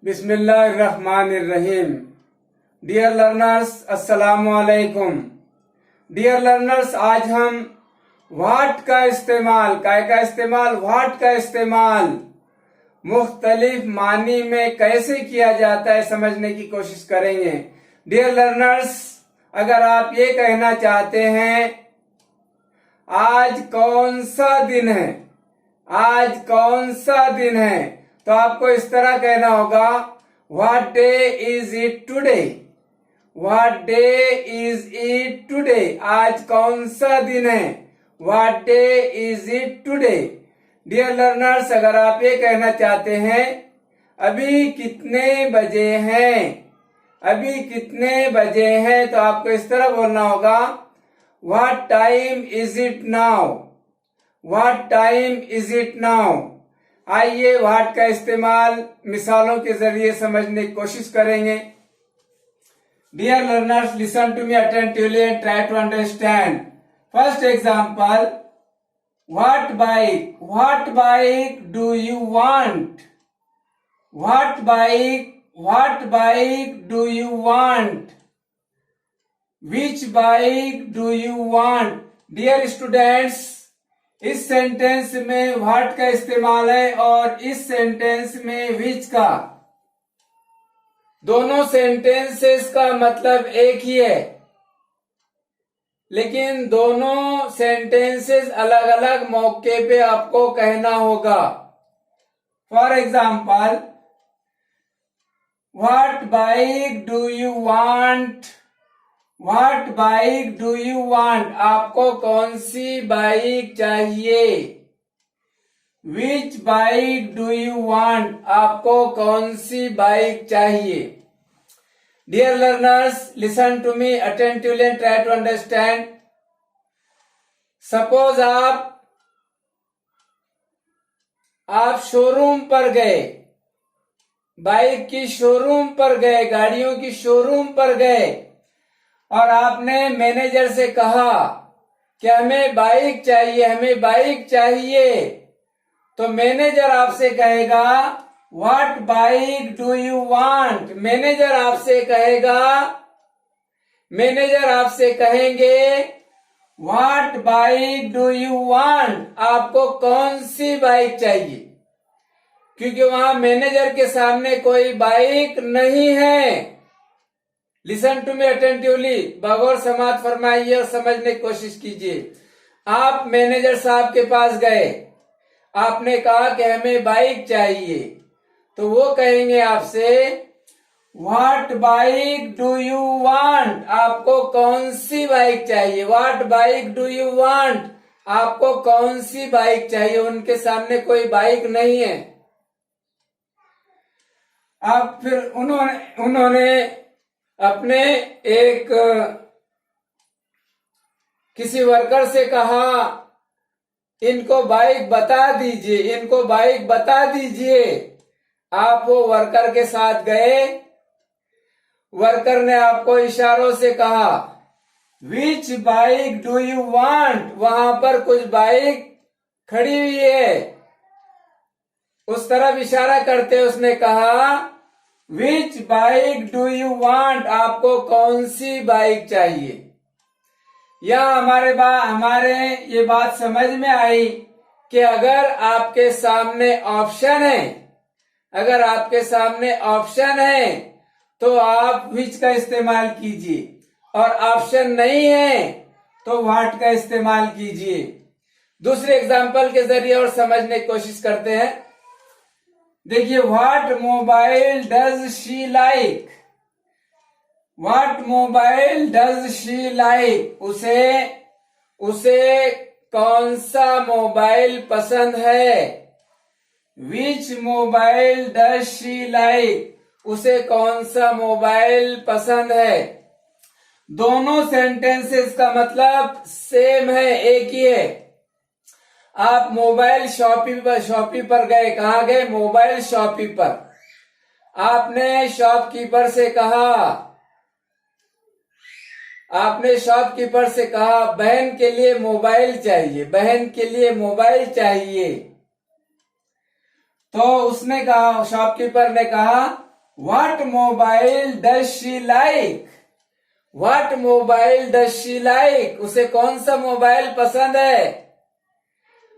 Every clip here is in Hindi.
बिस्मिल्लाहिर्रहमानिर्रहीम। डियर लर्नर्स, अस्सलामु अलैकुम। डियर लर्नर्स, आज हम व्हाट का इस्तेमाल व्हाट का इस्तेमाल मुख्तलिफ मानी में कैसे किया जाता है समझने की कोशिश करेंगे। डियर लर्नर्स, अगर आप ये कहना चाहते हैं आज कौन सा दिन है, तो आपको इस तरह कहना होगा what day is it today. What day is it today, आज कौन सा दिन है। What day is it today. Dear learners, अगर आप ये कहना चाहते हैं अभी कितने बजे हैं, तो आपको इस तरह बोलना होगा what time is it now. आइए व्हाट का इस्तेमाल मिसालों के जरिए समझने की कोशिश करेंगे। Dear learners, listen to me attentively and try to understand. First example, what bike do you want. What bike do you want. Which bike do you want. Dear students, इस सेंटेंस में व्हाट का इस्तेमाल है और इस सेंटेंस में विच का। दोनों सेंटेंसेस का मतलब एक ही है, लेकिन दोनों सेंटेंसेस अलग अलग मौके पे आपको कहना होगा। For example, what bike do you want. What bike do you want, आपको कौन सी बाइक चाहिए। Which bike do you want, आपको कौन सी बाइक चाहिए। Dear learners, listen to me attentively and try to understand. Suppose आप शोरूम पर गए, बाइक की शोरूम पर गए, गाड़ियों की शोरूम पर गए और आपने मैनेजर से कहा कि हमें बाइक चाहिए, तो मैनेजर आपसे कहेगा what bike do you want. Manager आपसे कहेंगे what bike do you want, आपको कौन सी बाइक चाहिए, क्योंकि वहां मैनेजर के सामने कोई बाइक नहीं है। लिसन टू मी अटेंटिवली, बगौर समात फरमाइए और समझने की कोशिश कीजिए। आप मैनेजर साहब के पास गए, आपने कहा कि हमें बाइक चाहिए, तो वो कहेंगे आपसे what bike do you want, आपको कौन सी बाइक चाहिए। What bike do you want, आपको कौन सी बाइक चाहिए। उनके सामने कोई बाइक नहीं है। अब फिर उन्होंने अपने एक किसी वर्कर से कहा इनको बाइक बता दीजिए। आप वो वर्कर के साथ गए, वर्कर ने आपको इशारों से कहा विच बाइक डू यू वांट, वहां पर कुछ बाइक खड़ी हुई है। उस तरफ इशारा करते उसने कहा विच बाइक डू यू वांट, आपको कौन सी बाइक चाहिए। या हमारे ये बात समझ में आई कि अगर आपके सामने ऑप्शन है तो आप विच का इस्तेमाल कीजिए, और ऑप्शन नहीं है तो व्हाट का इस्तेमाल कीजिए। दूसरे एग्जाम्पल के जरिए और समझने की कोशिश करते हैं। देखिए, what mobile does she like. What mobile does she like, उसे कौन सा मोबाइल पसंद है। विच मोबाइल डज शी लाइक, उसे कौन सा मोबाइल पसंद है। दोनों सेंटेंसेस का मतलब सेम है, एक ही है। आप मोबाइल शॉपिंग पर गए, कहाँ गए, मोबाइल शॉपिंग पर। आपने शॉपकीपर से कहा बहन के लिए मोबाइल चाहिए, तो उसने कहा, शॉपकीपर ने कहा What mobile does she like? What mobile does she like? उसे कौन सा मोबाइल पसंद है?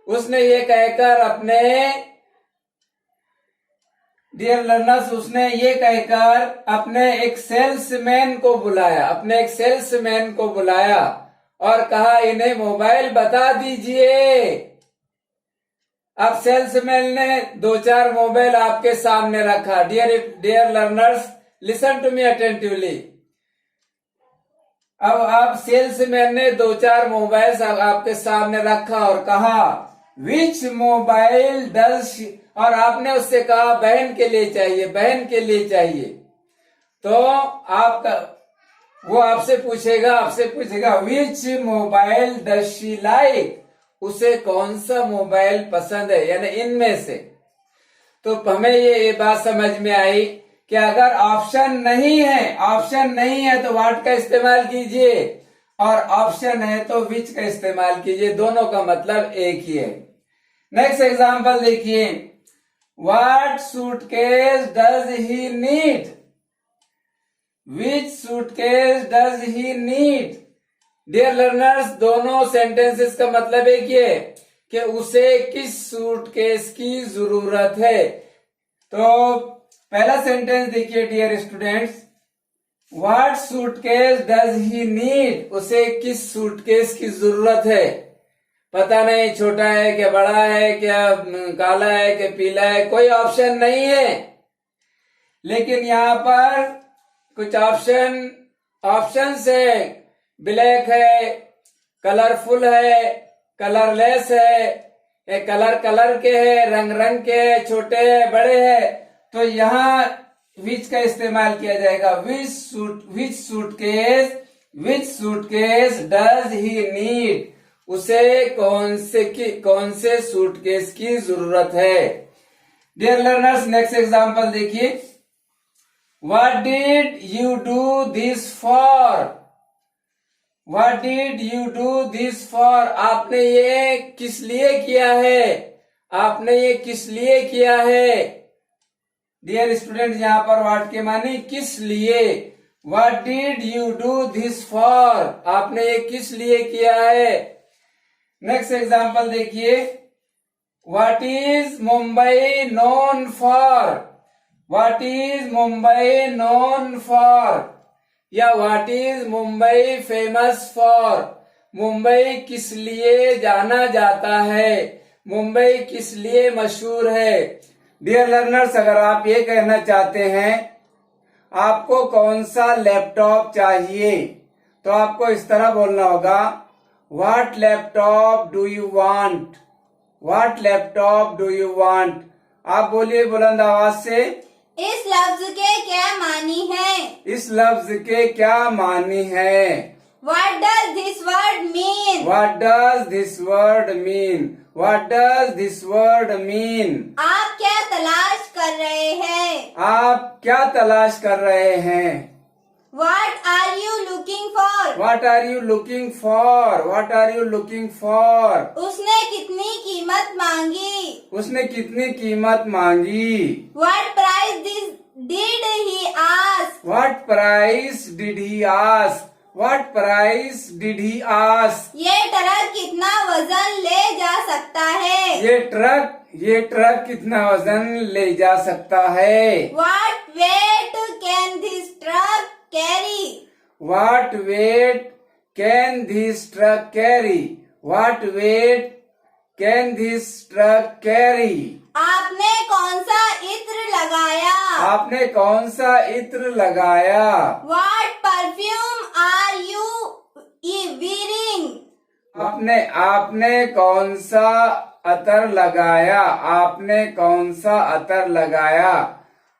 उसने ये कहकर अपने डियर लर्नर्स, उसने ये कहकर अपने एक सेल्समैन को बुलाया और कहा इन्हें मोबाइल बता दीजिए। अब सेल्समैन ने 2-4 मोबाइल आपके सामने रखा। Dear learners, listen to me attentively. अब आप सेल्समैन ने 2-4 मोबाइल आपके सामने रखा और कहा विच मोबाइल डज, और आपने उससे कहा बहन के लिए चाहिए। तो आपका वो आपसे पूछेगा विच मोबाइल डज शी लाइक, उसे कौन सा मोबाइल पसंद है, यानी इनमें से। तो हमें ये बात समझ में आई कि अगर ऑप्शन नहीं है तो व्हाट का इस्तेमाल कीजिए, और ऑप्शन है तो विच का इस्तेमाल कीजिए। दोनों का मतलब एक ही है। नेक्स्ट एग्जांपल देखिए, what suitcase does he need? Which suitcase does he need? Dear learners, दोनों सेंटेंसेस का मतलब एक ही है कि उसे किस सूटकेस की जरूरत है। तो पहला सेंटेंस देखिए dear students, what suitcase does he need? उसे किस सूटकेस की जरूरत है? पता नहीं छोटा है क्या, बड़ा है क्या, काला है क्या, पीला है, कोई ऑप्शन नहीं है। लेकिन यहाँ पर कुछ ऑप्शंस है। ब्लैक है, कलरफुल है, कलरलेस है, कलर के है, रंग के है, छोटे है, बड़े है। तो यहाँ विच का इस्तेमाल किया जाएगा। विच सूटकेस डज ही नीड? उसे कौन से सूटकेस की जरूरत है। डियर लर्नर्स, नेक्स्ट एग्जांपल देखिए, what did you do this for? What did you do this for? आपने ये किस लिए किया है? डियर स्टूडेंट, यहाँ पर व्हाट के माने किस लिए। What did you do this for? आपने ये किस लिए किया है। नेक्स्ट एग्जांपल देखिए, what is Mumbai known for? What is Mumbai known for, या what is Mumbai famous for? Mumbai किस लिए जाना जाता है, मुंबई किस लिए मशहूर है। डियर लर्नर्स, अगर आप ये कहना चाहते हैं आपको कौन सा लैपटॉप चाहिए, तो आपको इस तरह बोलना होगा, what laptop do you want? What laptop do you want? आप बोलिए बुलंद आवाज से, इस लफ्ज के क्या मानी है? इस लफ्ज के क्या मानी है? What does this word mean? What does this word mean? What does this word mean? आप क्या तलाश कर रहे हैं? आप क्या तलाश कर रहे हैं? What are you looking for? What are you looking for? What are you looking for? उसने कितनी कीमत मांगी? उसने कितनी कीमत मांगी? What price did he ask? What price did he ask? What price did he ask? ये ट्रक कितना वजन ले जा सकता है? ये ट्रक कितना वजन ले जा सकता है? What weight can this truck carry? What weight can this truck carry? What weight can this truck carry? आपने कौन सा इत्र लगाया? आपने कौन सा इत्र लगाया? What perfume are you wearing? आपने कौन सा अतर लगाया? आपने कौन सा अतर लगाया?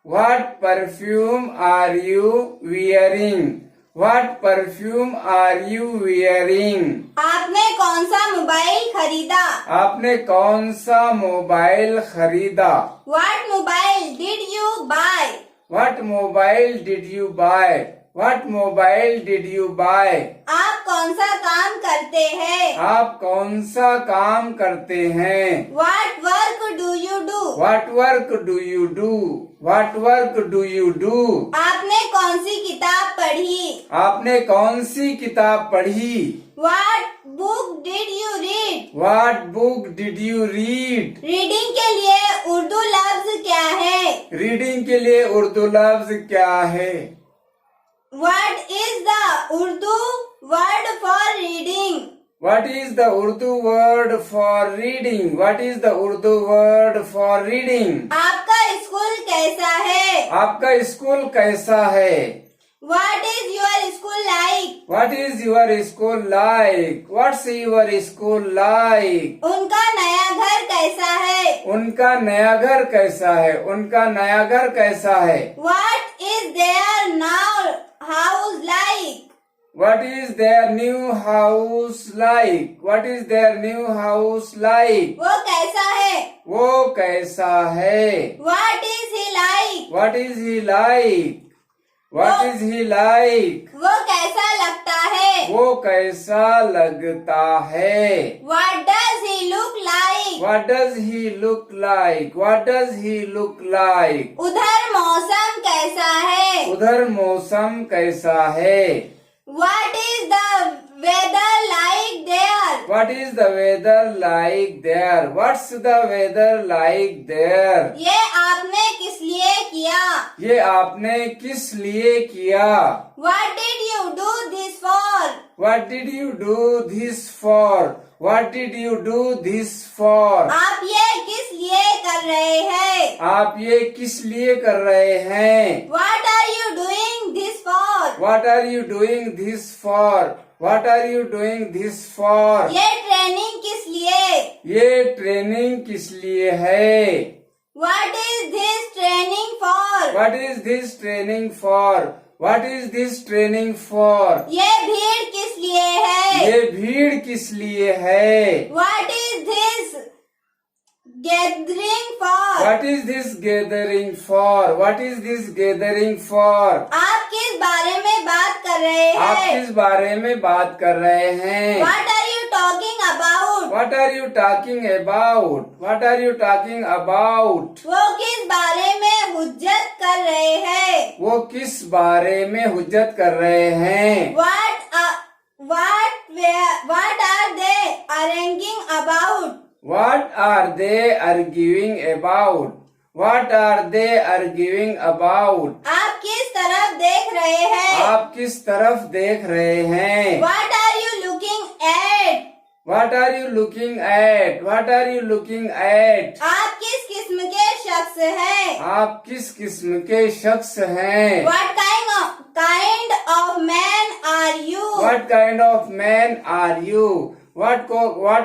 What perfume are you wearing? What perfume are you wearing? आपने कौन सा मोबाइल खरीदा? आपने कौन सा मोबाइल खरीदा? What mobile did you buy? What mobile did you buy? What mobile did you buy? आप कौन सा काम करते हैं? आप कौन सा काम करते हैं? What work do you do? What work do you do? What work do you do? आपने कौन सी किताब पढ़ी? आपने कौन सी किताब पढ़ी? What book did you read? What book did you read? Reading के लिए उर्दू लफ्ज क्या है? रीडिंग के लिए उर्दू लफ्ज क्या है? What is the Urdu word for reading? What is the Urdu word for reading? What is the Urdu word for reading? आपका स्कूल कैसा है? आपका स्कूल कैसा है? What is your school like? What is your school like? What's your school like? उनका नया घर कैसा है? उनका नया घर कैसा है? उनका नया घर कैसा है? What is their now house like? What is their new house like? What is their new house like? वो कैसा है? वो कैसा है? What is he like? What is he like? What is he like? वो कैसा लगता है? वो कैसा लगता है? What does he look like? What does he look like? What does he look like? उधर मौसम कैसा है? उधर मौसम कैसा है? What is the weather like there? What is the weather like there? What's the weather like there? ये आपने किस लिए किया? ये आपने किस लिए किया? What did you do this for? What did you do this for? What did you do this for? आप ये किस लिए कर रहे हैं? आप ये किस लिए कर रहे हैं? What are you doing this for? What are you doing this for? What are you doing this for? ये ट्रेनिंग किस लिए? ये ट्रेनिंग किस लिए है? What is this training for? What is this training for? What is this training for? ये भीड़ किस लिए है? ये भीड़ किस लिए है? What is this gathering for? What is this gathering for? What is this gathering for? आप किस बारे में बात कर रहे आप हैं? किस बारे में बात कर रहे हैं? What are you talking about? What are you talking about? What are you talking about? वो किस बारे में हुज्जत कर रहे हैं? वो किस बारे में हुज्जत कर रहे हैं? What are they arguing about? What are they arguing about? What are they arguing about? आप किस तरफ देख रहे हैं? आप किस तरफ देख रहे हैं? What are you looking at? What are you looking at? What are you looking at? आप किस किस्म के शख्स हैं? आप किस किस्म के शख्स हैं? What kind of man are you? What kind of man are you? What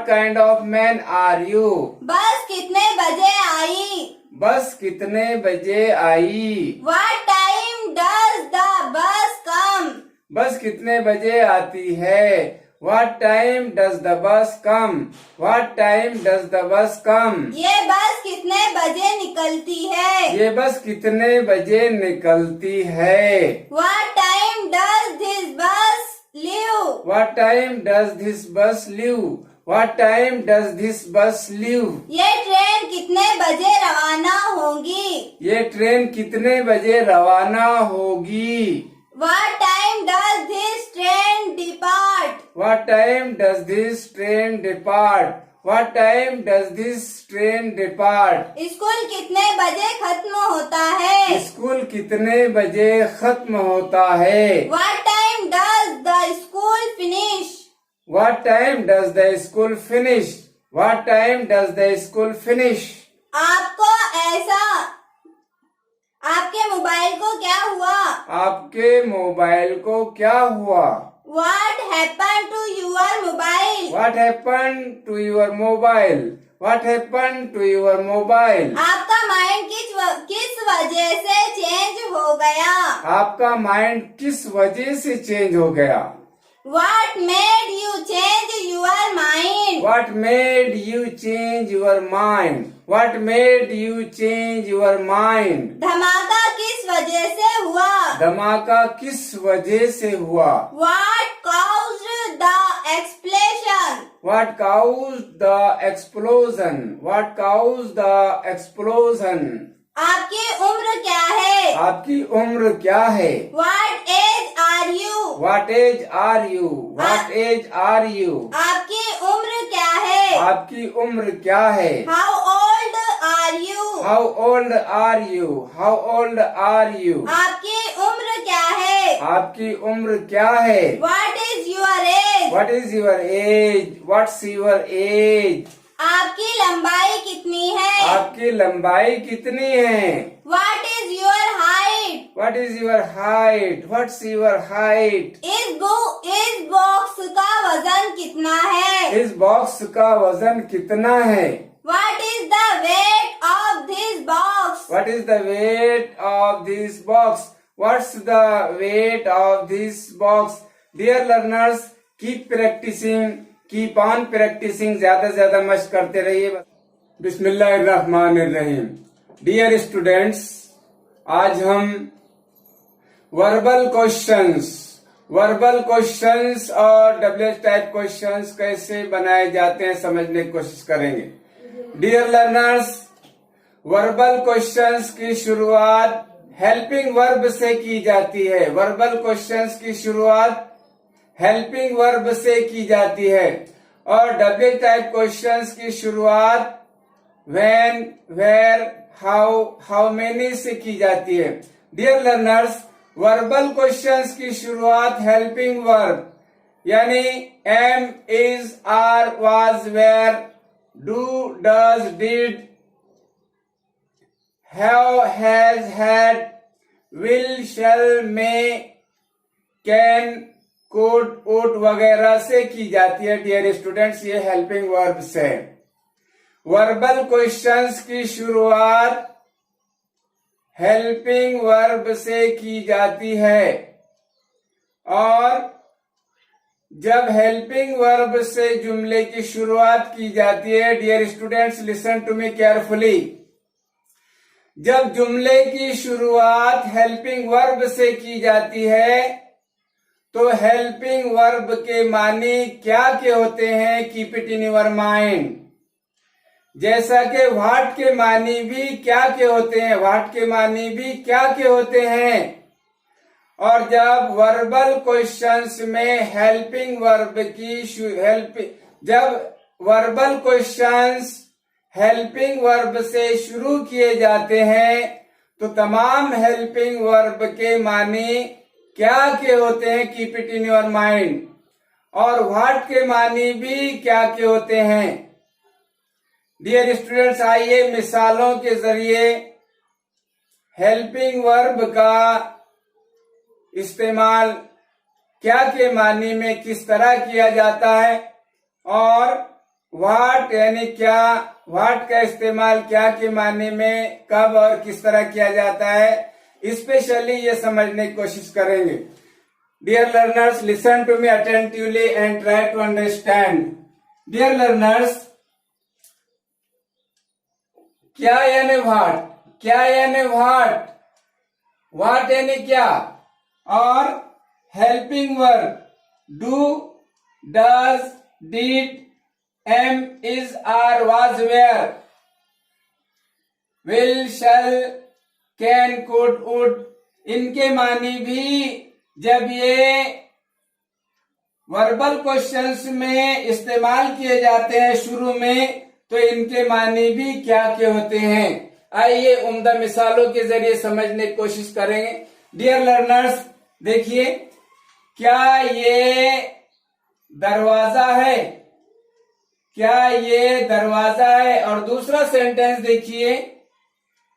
kind of man are you? बस कितने बजे आई? बस कितने बजे आई? What time does the bus come? बस कितने बजे आती है? What time does the bus come? What time does the bus come? ये बस कितने बजे निकलती है? ये बस कितने बजे निकलती है? What time does this bus leave? What time does this bus leave? What time does this bus leave? ये ट्रेन कितने बजे रवाना होगी? ये ट्रेन कितने बजे रवाना होगी? What time does this train depart? What time does this train depart? What time does this train depart? School कितने बजे खत्म होता है? स्कूल कितने बजे खत्म होता है? What time does the school finish? What time does the school finish? What time does the school finish? आपको ऐसा आपके मोबाइल को क्या हुआ? आपके मोबाइल को क्या हुआ? What happened to your mobile? What happened to your mobile? What happened to your mobile? आपका माइंड किस वजह से चेंज हो गया? आपका माइंड किस वजह से चेंज हो गया? What made you change your mind? What made you change your mind? What made you change your mind? धमाका किस वजह से हुआ? धमाका किस वजह से हुआ? What caused What caused the explosion? What caused the explosion? आपकी उम्र क्या है? आपकी उम्र क्या है? What age are you? What age are you? What age are you? आपकी उम्र क्या है? आपकी उम्र क्या है? How old are you? How old are you? How old are you? आपकी उम्र क्या है? आपकी उम्र क्या है? What is your age? What is your age? What's your age? आपकी लंबाई कितनी है? आपकी लंबाई कितनी है? What is your height? What is your height? What's your height? इस बॉक्स का वजन कितना है? इस बॉक्स का वजन कितना है? What is the weight of this box? What is the weight of this box? What's the weight of this box? Dear learners, keep practicing. Keep on practising, ज्यादा से ज्यादा मशक करते रहिए। बिस्मिल्लाहिर्रहमानिर्रहीम। डियर स्टूडेंट्स, आज हम वर्बल क्वेश्चंस और डब्ल्यूएच टाइप क्वेश्चंस कैसे बनाए जाते हैं समझने की कोशिश करेंगे। डियर लर्नर्स, वर्बल क्वेश्चंस की शुरुआत हेल्पिंग वर्ब से की जाती है। वर्बल क्वेश्चंस की शुरुआत हेल्पिंग वर्ब से की जाती है और डब्ल्यू टाइप क्वेश्चंस की शुरुआत व्हेन, वेयर, हाउ मेनी से की जाती है। डियर लर्नर्स, वर्बल क्वेश्चंस की शुरुआत हेल्पिंग वर्ब यानी am, is, are, was, were, do, does, did, have, has, had, will, shall, may, can, could, ought वगैरह से की जाती है। डियर स्टूडेंट्स, ये हेल्पिंग वर्ब्स है। वर्बल क्वेश्चंस की शुरुआत हेल्पिंग वर्ब से की जाती है और जब हेल्पिंग वर्ब से जुमले की शुरुआत की जाती है, dear students listen to me carefully, जब जुमले की शुरुआत हेल्पिंग वर्ब से की जाती है तो हेल्पिंग वर्ब के मानी क्या के होते हैं? Keep it in your mind. जैसा कि व्हाट के मानी भी क्या के होते हैं, व्हाट के मानी भी क्या के होते हैं। और जब वर्बल क्वेश्चंस में हेल्पिंग वर्ब की जब वर्बल क्वेश्चंस हेल्पिंग वर्ब से शुरू किए जाते हैं तो तमाम हेल्पिंग वर्ब के मानी क्या के होते हैं? Keep it in your mind. और व्हाट के मानी भी क्या के होते हैं? डियर स्टूडेंट्स, आइए मिसालों के जरिए हेल्पिंग वर्ब का इस्तेमाल क्या के मानी में किस तरह किया जाता है और व्हाट यानी क्या, व्हाट का इस्तेमाल क्या के मानी में कब और किस तरह किया जाता है, स्पेशली ये समझने की कोशिश करेंगे। Dear learners, listen to me attentively and try to understand. Dear learners, क्या यानी व्हाट, क्या यानी व्हाट, व्हाट यानी क्या, और helping verb do, does, did, am, is, are, was, were, will, shall, can, could, would, इनके मानी भी जब ये वर्बल क्वेश्चंस में इस्तेमाल किए जाते हैं शुरू में तो इनके मानी भी क्या के होते हैं। आइए उम्दा मिसालों के जरिए समझने की कोशिश करेंगे। डियर लर्नर्स, देखिए, क्या ये दरवाजा है, क्या ये दरवाजा है। और दूसरा सेंटेंस देखिए,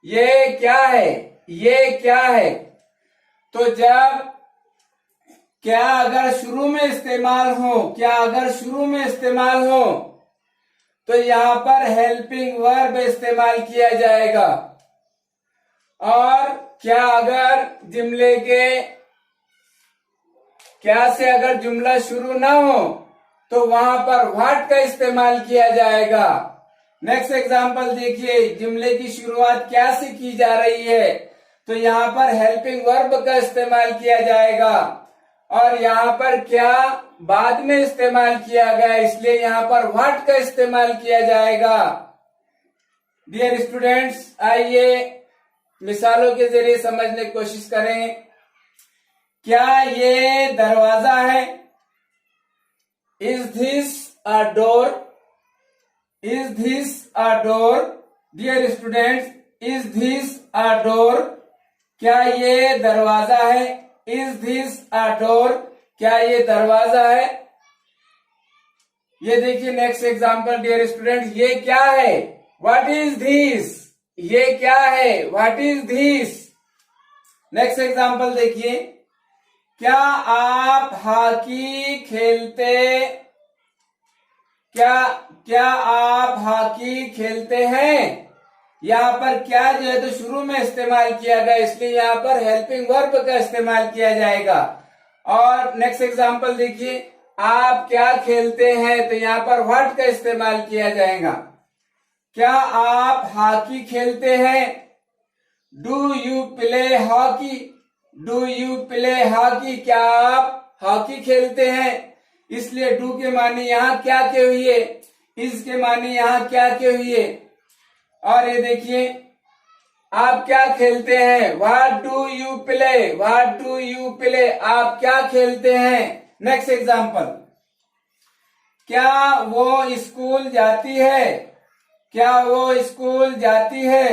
ये क्या है, ये क्या है। तो जब क्या अगर शुरू में इस्तेमाल हो, क्या अगर शुरू में इस्तेमाल हो तो यहां पर हेल्पिंग वर्ब इस्तेमाल किया जाएगा। और क्या अगर जुमले के क्या से अगर जुमला शुरू ना हो तो वहां पर व्हाट का इस्तेमाल किया जाएगा। नेक्स्ट एग्जांपल देखिए, जुमले की शुरुआत क्या से की जा रही है तो यहाँ पर हेल्पिंग वर्ब का इस्तेमाल किया जाएगा। और यहाँ पर क्या बाद में इस्तेमाल किया गया, इसलिए यहाँ पर व्हाट का इस्तेमाल किया जाएगा। डियर स्टूडेंट्स, आइए मिसालों के जरिए समझने की कोशिश करें। क्या ये दरवाजा है? Is this a door? Is this a door? Dear students, is this a door? क्या ये दरवाजा है? Is this a door? क्या ये दरवाजा है? ये देखिए नेक्स्ट एग्जांपल डियर स्टूडेंट, ये क्या है? What is this? ये क्या है? What is this? Next example देखिए, क्या आप हॉकी खेलते? क्या आप हॉकी खेलते हैं? यहाँ पर क्या जो है तो शुरू में इस्तेमाल किया गया, इसलिए यहाँ पर हेल्पिंग वर्ब का इस्तेमाल किया जाएगा। और नेक्स्ट एग्जांपल देखिए, आप क्या खेलते हैं? तो यहाँ पर व्हाट का इस्तेमाल किया जाएगा। क्या आप हॉकी खेलते हैं? Do you play hockey? Do you play hockey? क्या आप हॉकी खेलते हैं? इसलिए डू के माने यहाँ क्या के हुए, इज के माने यहाँ क्या के हुए। और ये देखिए, आप क्या खेलते हैं? What do you play? What do you play? आप क्या खेलते हैं? नेक्स्ट एग्जांपल, क्या वो स्कूल जाती है? क्या वो स्कूल जाती है?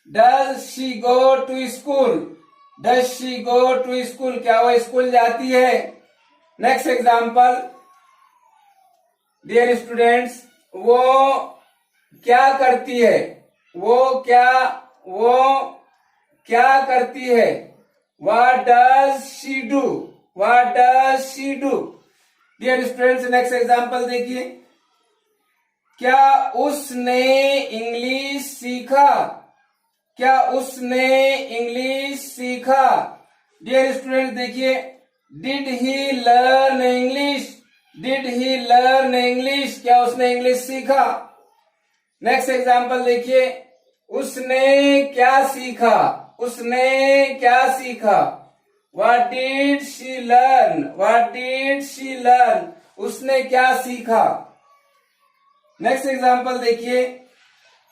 Does she go to school? Does she go to school? क्या वो स्कूल जाती है? नेक्स्ट एग्जांपल डियर स्टूडेंट्स, वो क्या करती है? वो क्या करती है? What does she do? What does she do? Dear students, next example देखिए, क्या उसने इंग्लिश सीखा? क्या उसने इंग्लिश सीखा? डियर स्टूडेंट देखिए, did he learn English? Did he learn English? क्या उसने इंग्लिश सीखा? नेक्स्ट एग्जांपल देखिए, उसने क्या सीखा? उसने क्या सीखा? What did she learn? What did she learn? उसने क्या सीखा? नेक्स्ट एग्जांपल देखिए,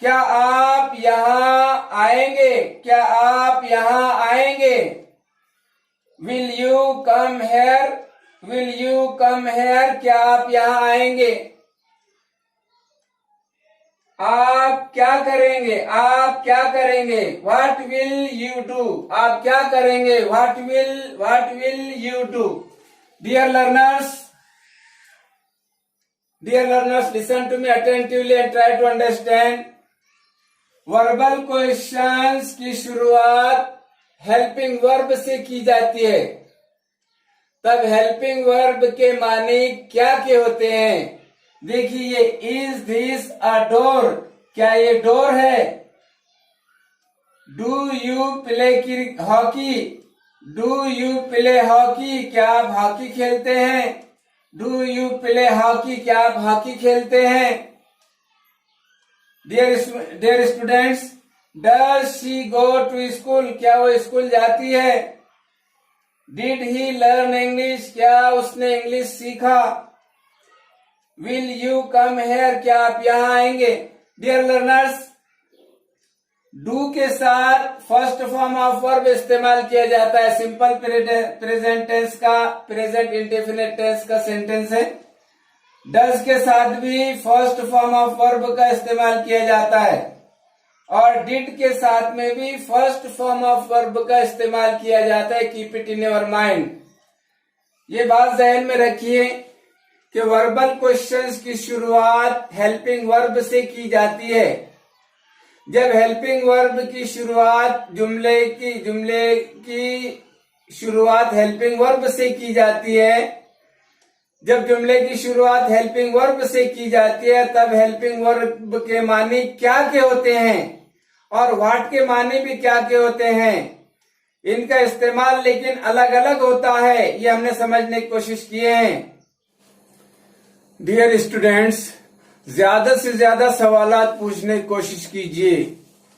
क्या आप यहाँ आएंगे? क्या आप यहाँ आएंगे? Will you come here? Will you come here? क्या आप यहाँ आएंगे? आप क्या करेंगे? आप क्या करेंगे? What will you do? आप क्या करेंगे? What will you do? Dear learners, listen to me attentively and try to understand. Verbal questions की शुरुआत हेल्पिंग वर्ब से की जाती है। तब हेल्पिंग वर्ब के माने क्या के होते हैं? देखिए, इज दिस अ डोर? क्या ये डोर है? Do you play hockey? Do you play hockey? क्या आप हॉकी खेलते हैं? Do you play hockey? क्या आप हॉकी खेलते हैं? Dear students, does she go to school? क्या वो स्कूल जाती है? Did he learn English? क्या उसने इंग्लिश सीखा? Will you come here? क्या आप यहाँ आएंगे? डियर लर्नर्स, डू के साथ फर्स्ट फॉर्म ऑफ वर्ब इस्तेमाल किया जाता है। सिंपल प्रेजेंट टेंस का, प्रेजेंट इंडेफिनिट टेंस का सेंटेंस है। डज के साथ भी फर्स्ट फॉर्म ऑफ वर्ब का इस्तेमाल किया जाता है और डिड के साथ में भी फर्स्ट फॉर्म ऑफ वर्ब का इस्तेमाल किया जाता है। Keep it in your mind. ये बात ध्यान में रखिए कि वर्बल क्वेश्चंस की शुरुआत हेल्पिंग वर्ब से की जाती है। जब हेल्पिंग वर्ब की शुरुआत जुमले की शुरुआत हेल्पिंग वर्ब से की जाती है, जब जुमले की शुरुआत हेल्पिंग वर्ब से की जाती है, तब हेल्पिंग वर्ब के माने क्या के होते हैं और व्हाट के माने भी क्या के होते हैं। इनका इस्तेमाल लेकिन अलग अलग होता है, ये हमने समझने की कोशिश किए हैं। डियर स्टूडेंट्स, ज्यादा से ज्यादा सवालात पूछने की कोशिश कीजिए।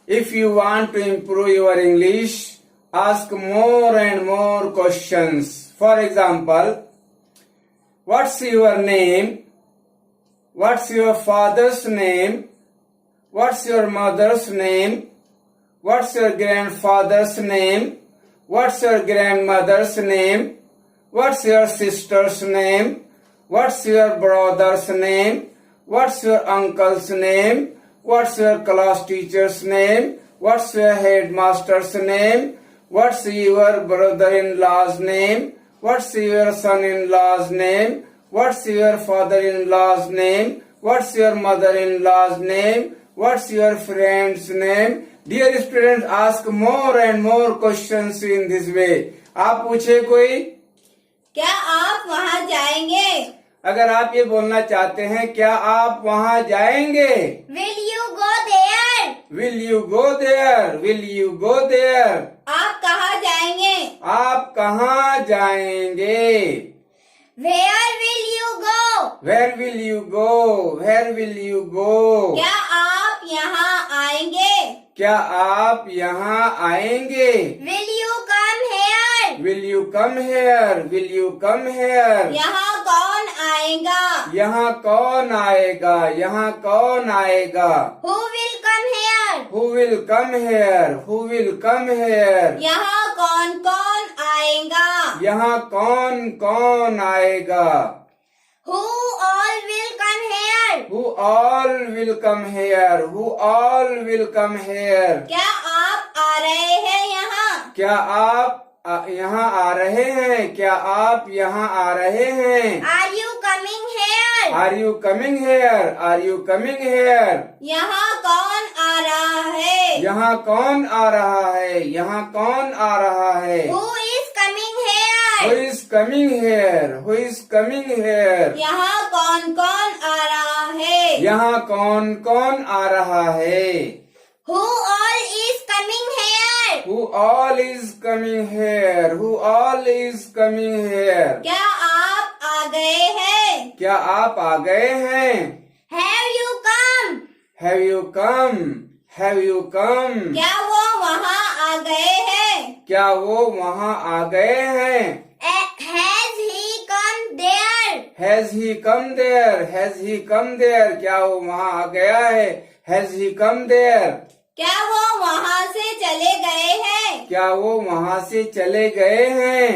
If you want to improve your English, ask more and more questions. For example, what's your name? What's your father's name? What's your mother's name? What's your grandfather's name? What's your grandmother's name? What's your sister's name? What's your brother's name? What's your uncle's name? What's your class teacher's name? What's your headmaster's name? What's your brother-in-law's name? What's your son-in-law's name? What's your father-in-law's name? What's your mother-in-law's name? What's your friend's name? Dear students, ask more and more questions in this way. आप पूछे कोई, क्या आप वहाँ जाएंगे? अगर आप ये बोलना चाहते हैं क्या आप वहाँ जाएंगे? Will you go there? Will you go there? Will you go there? आप कहाँ जाएंगे? आप कहाँ जाएंगे? Where will you go? Where will you go? Where will you go? क्या आप यहाँ आएंगे? क्या आप यहाँ आएंगे? Will you come here? Will you come here? Will you come here? यहाँ कौन आएगा? यहाँ कौन आएगा? यहाँ कौन आएगा? Who will come here? Who will come here? Who will come here? यहाँ कौन कौन आएगा? यहाँ कौन कौन आएगा? Who all will come here? Who all will come here? Who all will come here? क्या आप आ रहे हैं यहाँ? क्या आप यहाँ आ रहे हैं? क्या आप यहाँ आ रहे हैं? Are you coming here? Are you coming here? Are you coming here? यहाँ कौन आ रहा है? यहाँ कौन आ रहा है? यहाँ कौन आ रहा है? Who is coming here? Who is coming here? Who is coming here? यहाँ कौन कौन आ रहा है? यहाँ कौन कौन आ रहा है? Who all is coming here? Who all is coming here? Who all is coming here? क्या आप आ गए हैं? क्या आप आ गए हैं? Have you come? Have you come? Have you come? क्या वो वहाँ आ गए हैं? क्या वो वहाँ आ गए हैं? Has he come there? Has he come there? Has he come there? क्या वो वहाँ आ गया है? Has he come there? क्या वो वहाँ से चले गए हैं? क्या वो वहाँ से चले गए हैं?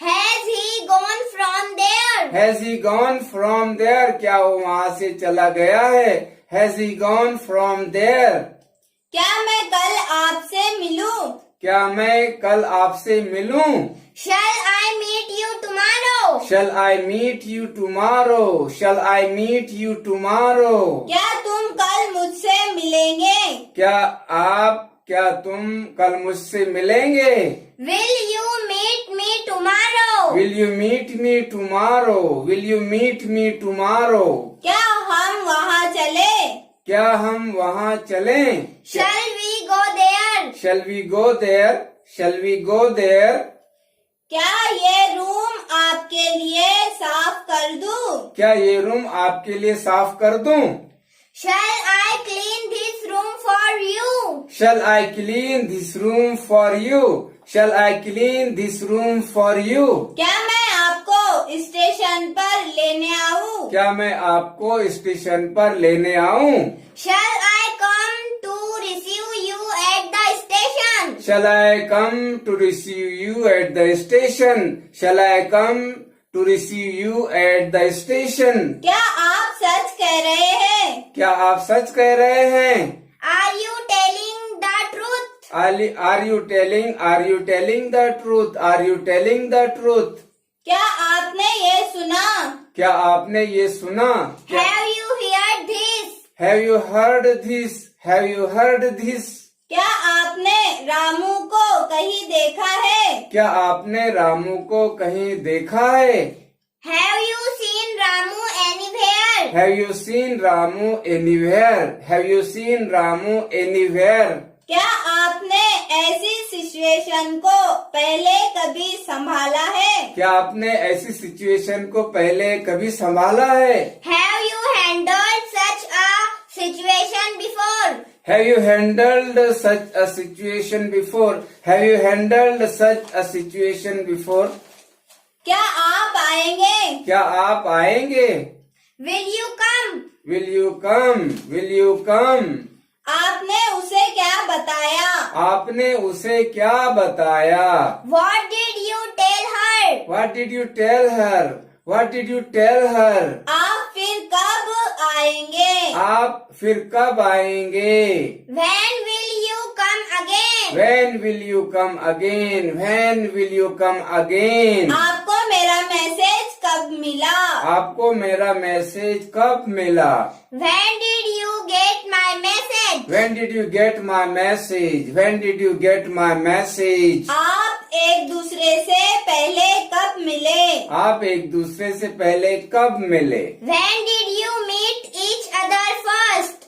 Has he gone from there? Has he gone from there? क्या वो वहाँ से चला गया है? Has he gone from there? क्या मैं कल आपसे मिलूं? क्या मैं कल आपसे मिलूं? Shall I meet you tomorrow? Shall I meet you tomorrow? Shall I meet you tomorrow? क्या तुम कल मुझसे मिलेंगे? क्या तुम कल मुझसे मिलेंगे? Will you meet me tomorrow? Will you meet me tomorrow? Will you meet me tomorrow? क्या हम वहाँ चले? क्या हम वहाँ चलें? Shall we go there? Shall we go there? Shall we go there? क्या ये रूम आपके लिए साफ कर दूं? क्या ये रूम आपके लिए साफ कर दूं? Shall I clean this room for you? Shall I clean this room for you? Shall I clean this room for you? क्या मैं आपको स्टेशन पर लेने आऊं? क्या मैं आपको स्टेशन पर लेने आऊं? Shall I come to receive you at the station? Shall I come to receive you at the station? Shall I come to receive you at the station? क्या आप सच कह रहे हैं? क्या आप सच कह रहे हैं? Are you telling the truth? Are you telling the truth? Are you telling the truth? क्या आपने ये सुना? क्या आपने ये सुना? Have you heard this? Have you heard this? Have you heard this? क्या आपने रामू को कहीं देखा है? क्या आपने रामू को कहीं देखा है? Have you seen Ramu anywhere? Have you seen Ramu anywhere? Have you seen Ramu anywhere? क्या आपने ऐसी सिचुएशन को पहले कभी संभाला है? क्या आपने ऐसी सिचुएशन को पहले कभी संभाला है? Have you handled such a situation before? Have you handled such a situation before? Have you handled such a situation before? क्या आप आएंगे? क्या आप आएंगे? Will you come? Will you come? Will you कम? आपने उसे क्या बताया? आपने उसे क्या बताया? What did you tell her? What did you tell her? What did you tell her? आप फिर कब आएंगे? आप फिर कब आएंगे? When will you come again? When will you come again? When will you come again? आपको मेरा मैसेज कब मिला? आपको मेरा मैसेज कब मिला? When did you get my message? When did you get my message? When did you get my message? आप एक दूसरे से पहले कब मिले? आप एक दूसरे से पहले कब मिले? When did you meet each other first?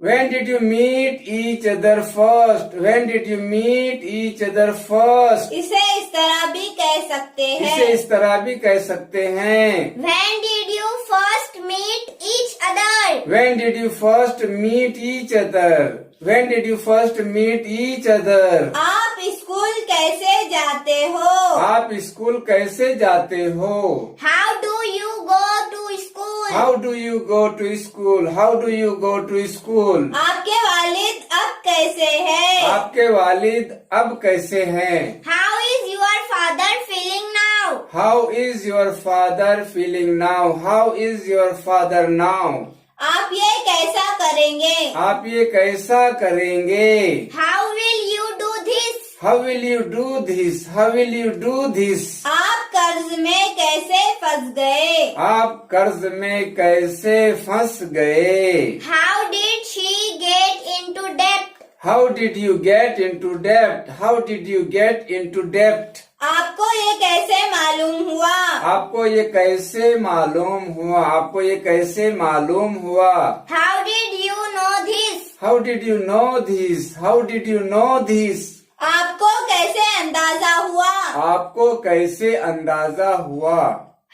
When did you meet each other first? When did you meet each other first? इसे इस तरह भी कह सकते इसे हैं. इस तरह भी कह सकते हैं. When did you first meet each other? When did you first meet each other? When did you first meet each other? आप स्कूल कैसे जाते हो? आप स्कूल कैसे जाते हो? How do you go to school? How do you go to school? How do you go to school? आपके वालिद अब कैसे हैं? आपके वालिद अब कैसे हैं? How is your father feeling now? How is your father feeling now? How is your father now? आप ये कैसा करेंगे? आप ये कैसा करेंगे? How will you do this? How will you do this? How will you do this? आप कर्ज में कैसे फंस गए? आप कर्ज में कैसे फंस गए? How did she get into debt? How did you get into debt? How did you get into debt? आपको ये कैसे मालूम हुआ? आपको ये कैसे मालूम हुआ? आपको ये कैसे मालूम हुआ? How did you know this? How did you know this? How did you know this? आपको कैसे अंदाजा हुआ? आपको कैसे अंदाजा हुआ?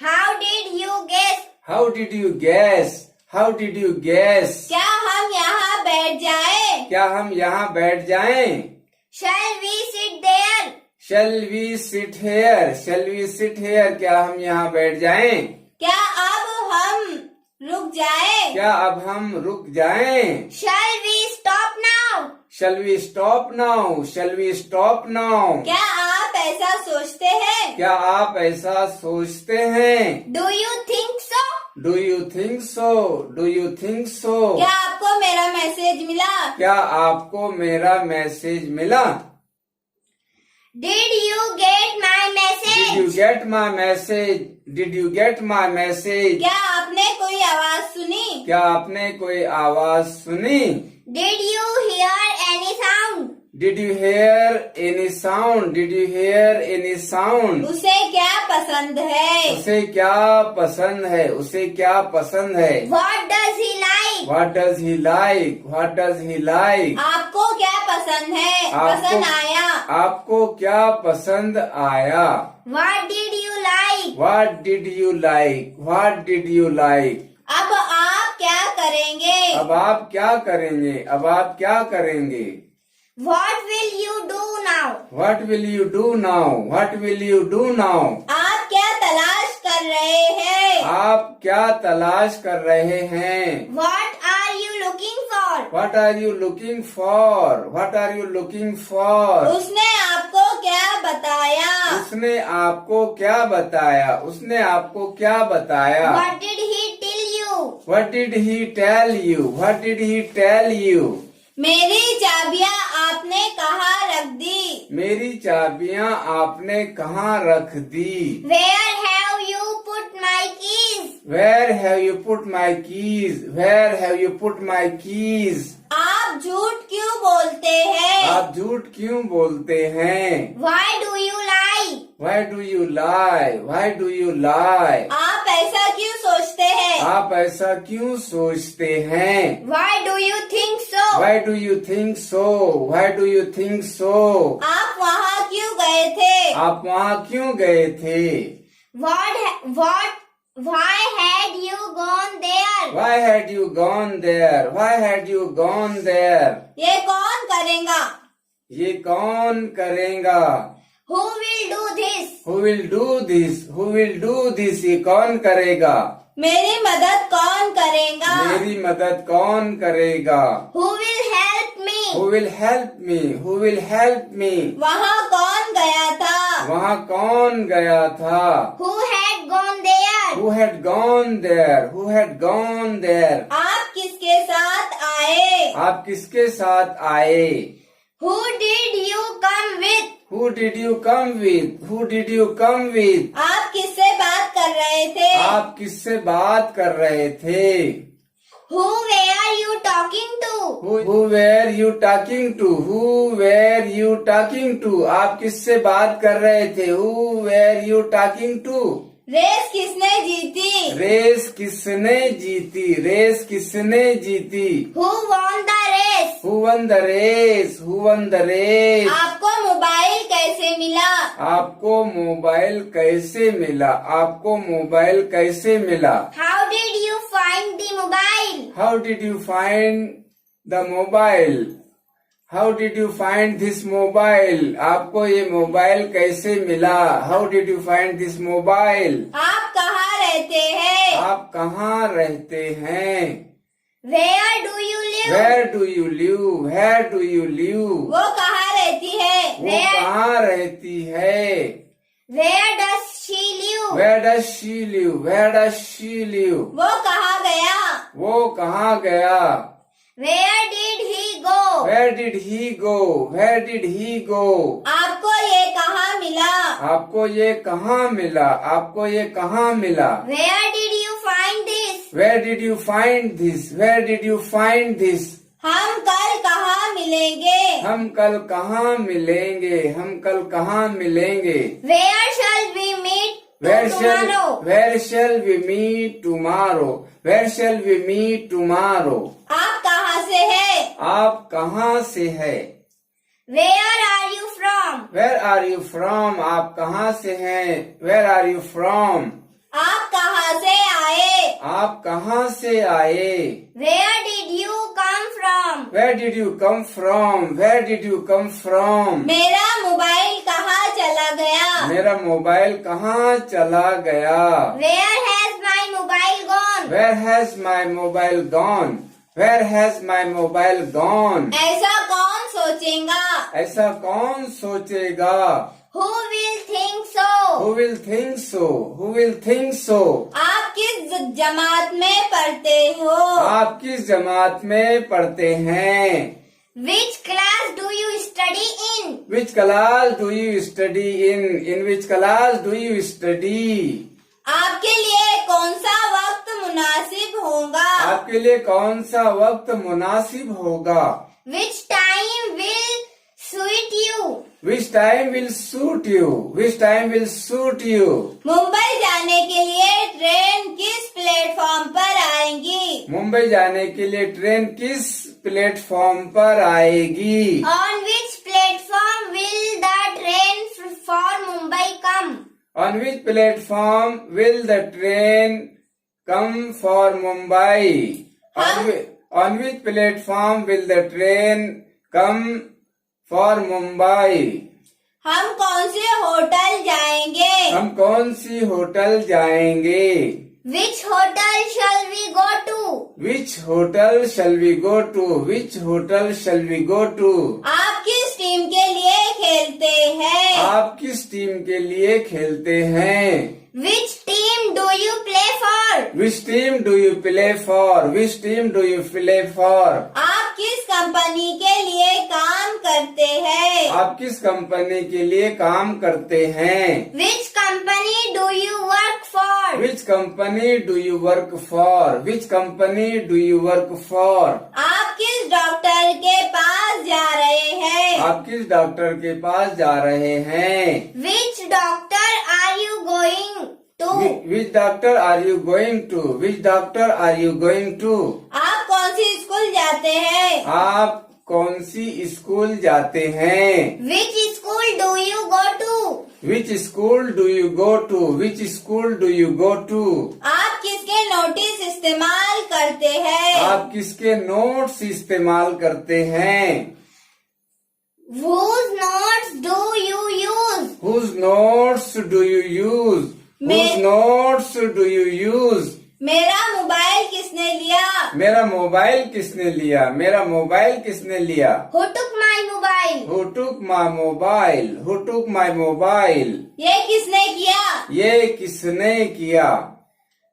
How did you guess? How did you guess? How did you guess? क्या हम यहाँ बैठ जाएं? क्या हम यहाँ बैठ जाएं? Shall we sit there? Shall we sit here? Shall we sit here? क्या हम यहाँ बैठ जाएं? क्या अब हम रुक जाएं? क्या अब हम रुक जाएं? Shall we stop now? Shall we stop now? Shall we stop now? क्या आप ऐसा सोचते हैं? क्या आप ऐसा सोचते हैं? Do you think so? Do you think so? Do you think so? क्या आपको मेरा मैसेज मिला? क्या आपको मेरा मैसेज मिला? Did you get my Did message? you get my message? Did you get my message? क्या आपने कोई आवाज सुनी? क्या आपने कोई आवाज सुनी? Did you hear any sound? Did you hear any sound? Did you hear any sound? उसे क्या पसंद है? उसे क्या पसंद है? उसे क्या पसंद है? What does he like? What does he like? What does he like? आपको क्या पसंद है? पसंद आया? आपको क्या पसंद आया? What did you like? What did you like? What did you like? अब आप क्या करेंगे? अब आप क्या करेंगे? अब आप क्या करेंगे? What will you do now? What will you do now? What will you do now? आप क्या तलाश कर रहे हैं? आप क्या तलाश कर रहे हैं? What are you looking for? What are you looking for? What are you looking for? उसने आपको क्या बताया? उसने आपको क्या बताया? उसने आपको क्या बताया? What did he tell you? What did he tell you? What did he tell you? मेरी चाबियां आपने कहाँ रख दी? मेरी चाबियां आपने कहाँ रख दी? Where have you put my keys? Where have you put my keys? Where have you put my keys? आप झूठ क्यों बोलते हैं? आप झूठ क्यों बोलते हैं? Why do you lie? Why do you lie? Why do you lie? आप ऐसा क्यों सोचते हैं? आप ऐसा क्यों सोचते हैं? Why do you think so? Why do you think so? Why do you think so? आप वहाँ क्यों गए थे? आप वहाँ क्यों गए थे? Why had you gone there? Why had you gone there? Why had you gone there? ये कौन करेगा? ये कौन करेगा? Who will do this? Who will do this? Who will do this? ये कौन करेगा? मेरी मदद कौन करेगा? मेरी मदद कौन करेगा? Who will help me? Who will help me? Who will help me? वहाँ कौन गया था? वहाँ कौन गया था? Who had gone there? Who had gone there? Who had gone there? आप किसके साथ आए? आप किसके साथ आए? Who did you come with? Who did you come with? Who did you come with? आप किससे बात कर रहे थे? आप किससे बात कर रहे थे? Who were you talking to? Who were you talking to? Who were you talking to? आप किससे बात कर रहे थे? Who were you talking to? Race किसने जीती? रेस किसने जीती? रेस किसने जीती? Who won the race? Who won the race? Who won the race? आपको मोबाइल कैसे मिला? आपको मोबाइल कैसे मिला? आपको मोबाइल कैसे मिला? How did you find the mobile? How did you find the mobile? How did you find this mobile? आपको ये मोबाइल कैसे मिला? How did you find this mobile? आप कहाँ रहते हैं? आप कहाँ रहते हैं? Where do you live? Where do you live? Where do you live? वो कहाँ रहती है? वो कहाँ रहती है? Where does she live? Where does she live? Where does she live? वो कहाँ गया? वो कहाँ गया? Where did he go? Where did he go? Where did he go? आपको ये कहाँ मिला? आपको ये कहाँ मिला? आपको ये कहाँ मिला? Where did you find this? Where did you find this? Where did you find this? हम कल कहाँ मिलेंगे? हम कल कहाँ मिलेंगे? हम कल कहाँ मिलेंगे? Where shall we meet Where tomorrow? shall we meet tomorrow? Where shall we meet tomorrow? आप कहाँ से है? आप कहाँ से है? Where are you from? Where are you from? आप कहाँ से हैं? Where are you from? आप कहाँ से आए? आप कहाँ से आए? Where did you come from? Where did you come from? Where did you come from? मेरा मोबाइल कहाँ चला गया? मेरा मोबाइल कहाँ चला गया? Where has my mobile gone? Where has my mobile gone? Where has my mobile gone? ऐसा कौन सोचेगा? ऐसा कौन सोचेगा? Who will think so? Who will think so? Who will think so? आप किस जमात में पढ़ते हो? आप किस जमात में पढ़ते हैं? Which class do you study in? Which class do you study in? In which class do you study? आपके लिए कौन सा वक्त मुनासिब होगा? आपके लिए कौन सा वक्त मुनासिब होगा? Which time will suit you? Which time will suit you? Which time will suit you? Mumbai जाने के लिए ट्रेन किस प्लेटफॉर्म पर आएगी? मुंबई जाने के लिए ट्रेन किस प्लेटफॉर्म पर आएगी? On which platform will the train for Mumbai come? On which platform will the train come for Mumbai? On which platform will the train come for Mumbai? हम कौन से होटल जाएंगे? हम कौन सी होटल जाएंगे? Which hotel shall we go to? Which hotel shall we go to? Which hotel shall we go to? आप किस टीम के लिए खेलते हैं? आप किस टीम के लिए खेलते हैं? Which team do you play for? Which team do you play for? Which team do you play for? आप किस कंपनी के लिए काम करते हैं? आप किस कंपनी के लिए काम करते हैं? Which company do you work for? Which company do you work for? Which company do you work for? आप किस डॉक्टर के पास जा रहे हैं? आप किस डॉक्टर के पास जा रहे हैं? Which doctor are you going to? Which doctor are you going to? Which doctor are you going to? आप कौन सी स्कूल जाते हैं? आप कौन सी स्कूल जाते हैं? Which school do you go to? Which school do you go to? Which school do you go to? आप किसके नोटिस इस्तेमाल करते हैं? आप किसके नोट्स इस्तेमाल करते हैं? Whose notes do you use? Whose notes do you use? Whose notes do you use? मेरा मोबाइल किसने लिया? मेरा मोबाइल किसने लिया? मेरा मोबाइल किसने लिया? Who took my mobile? Who took my mobile? Who took my mobile? ये किसने किया? ये किसने किया?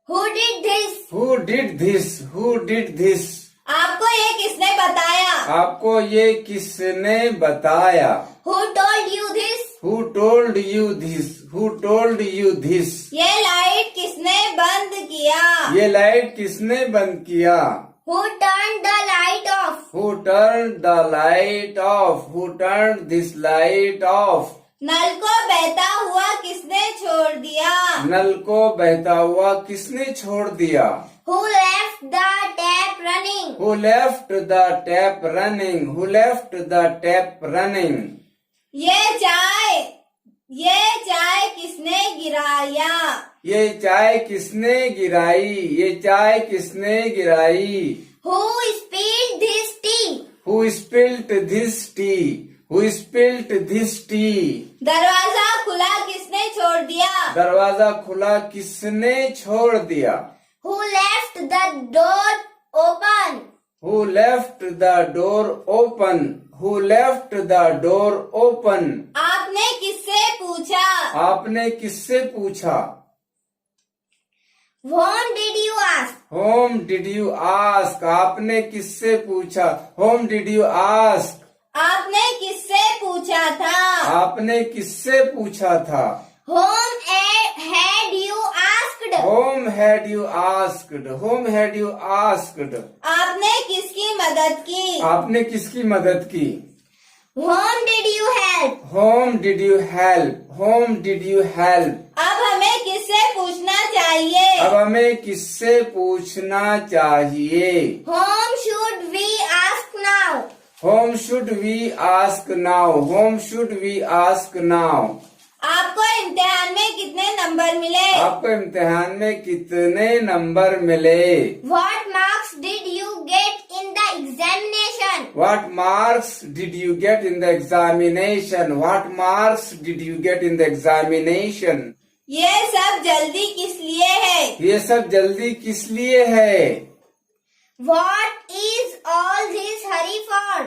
Who did this? Who did this? Who did this? आपको ये किसने बताया? आपको ये किसने बताया? Who told you this? Who told you this? Who told you this? ये लाइट किसने बंद किया? ये लाइट किसने बंद किया? Who turned the light off? Who turned the light off? Who turned this light off? नल को बहता हुआ किसने छोड़ दिया? नल को बहता हुआ किसने छोड़ दिया? Who left the tap running? Who left the tap running? Who left the tap running? ये चाय किसने गिराया? ये चाय किसने गिराई? ये चाय किसने गिराई? Who spilled this tea? Who spilled this tea? Who spilled this tea? दरवाजा खुला किसने छोड़ दिया? दरवाजा खुला किसने छोड़ दिया? Who left the door open? Who left the door open? Who left the door open? आपने किससे पूछा? आपने किससे पूछा? Whom did you ask? Whom did you ask? आपने किससे पूछा? Whom did you ask? आपने किससे पूछा था? आपने किससे पूछा था? Whom had you asked? Whom had you asked? Whom had you asked? आपने किसकी मदद की? आपने किसकी मदद की? Whom did you help? Whom did you help? Whom did you help? अब हमें किससे पूछना चाहिए? अब हमें किससे पूछना चाहिए? Whom should we ask now? Whom should we ask now? Whom should we ask now? आपको इम्तिहान में कितने नंबर मिले? आपको इम्तिहान में कितने नंबर मिले? What marks did you get in the examination? What marks did you get in the examination? What marks did you get in the examination? ये सब जल्दी किस लिए है? ये सब जल्दी किस लिए है? What is all this hurry for?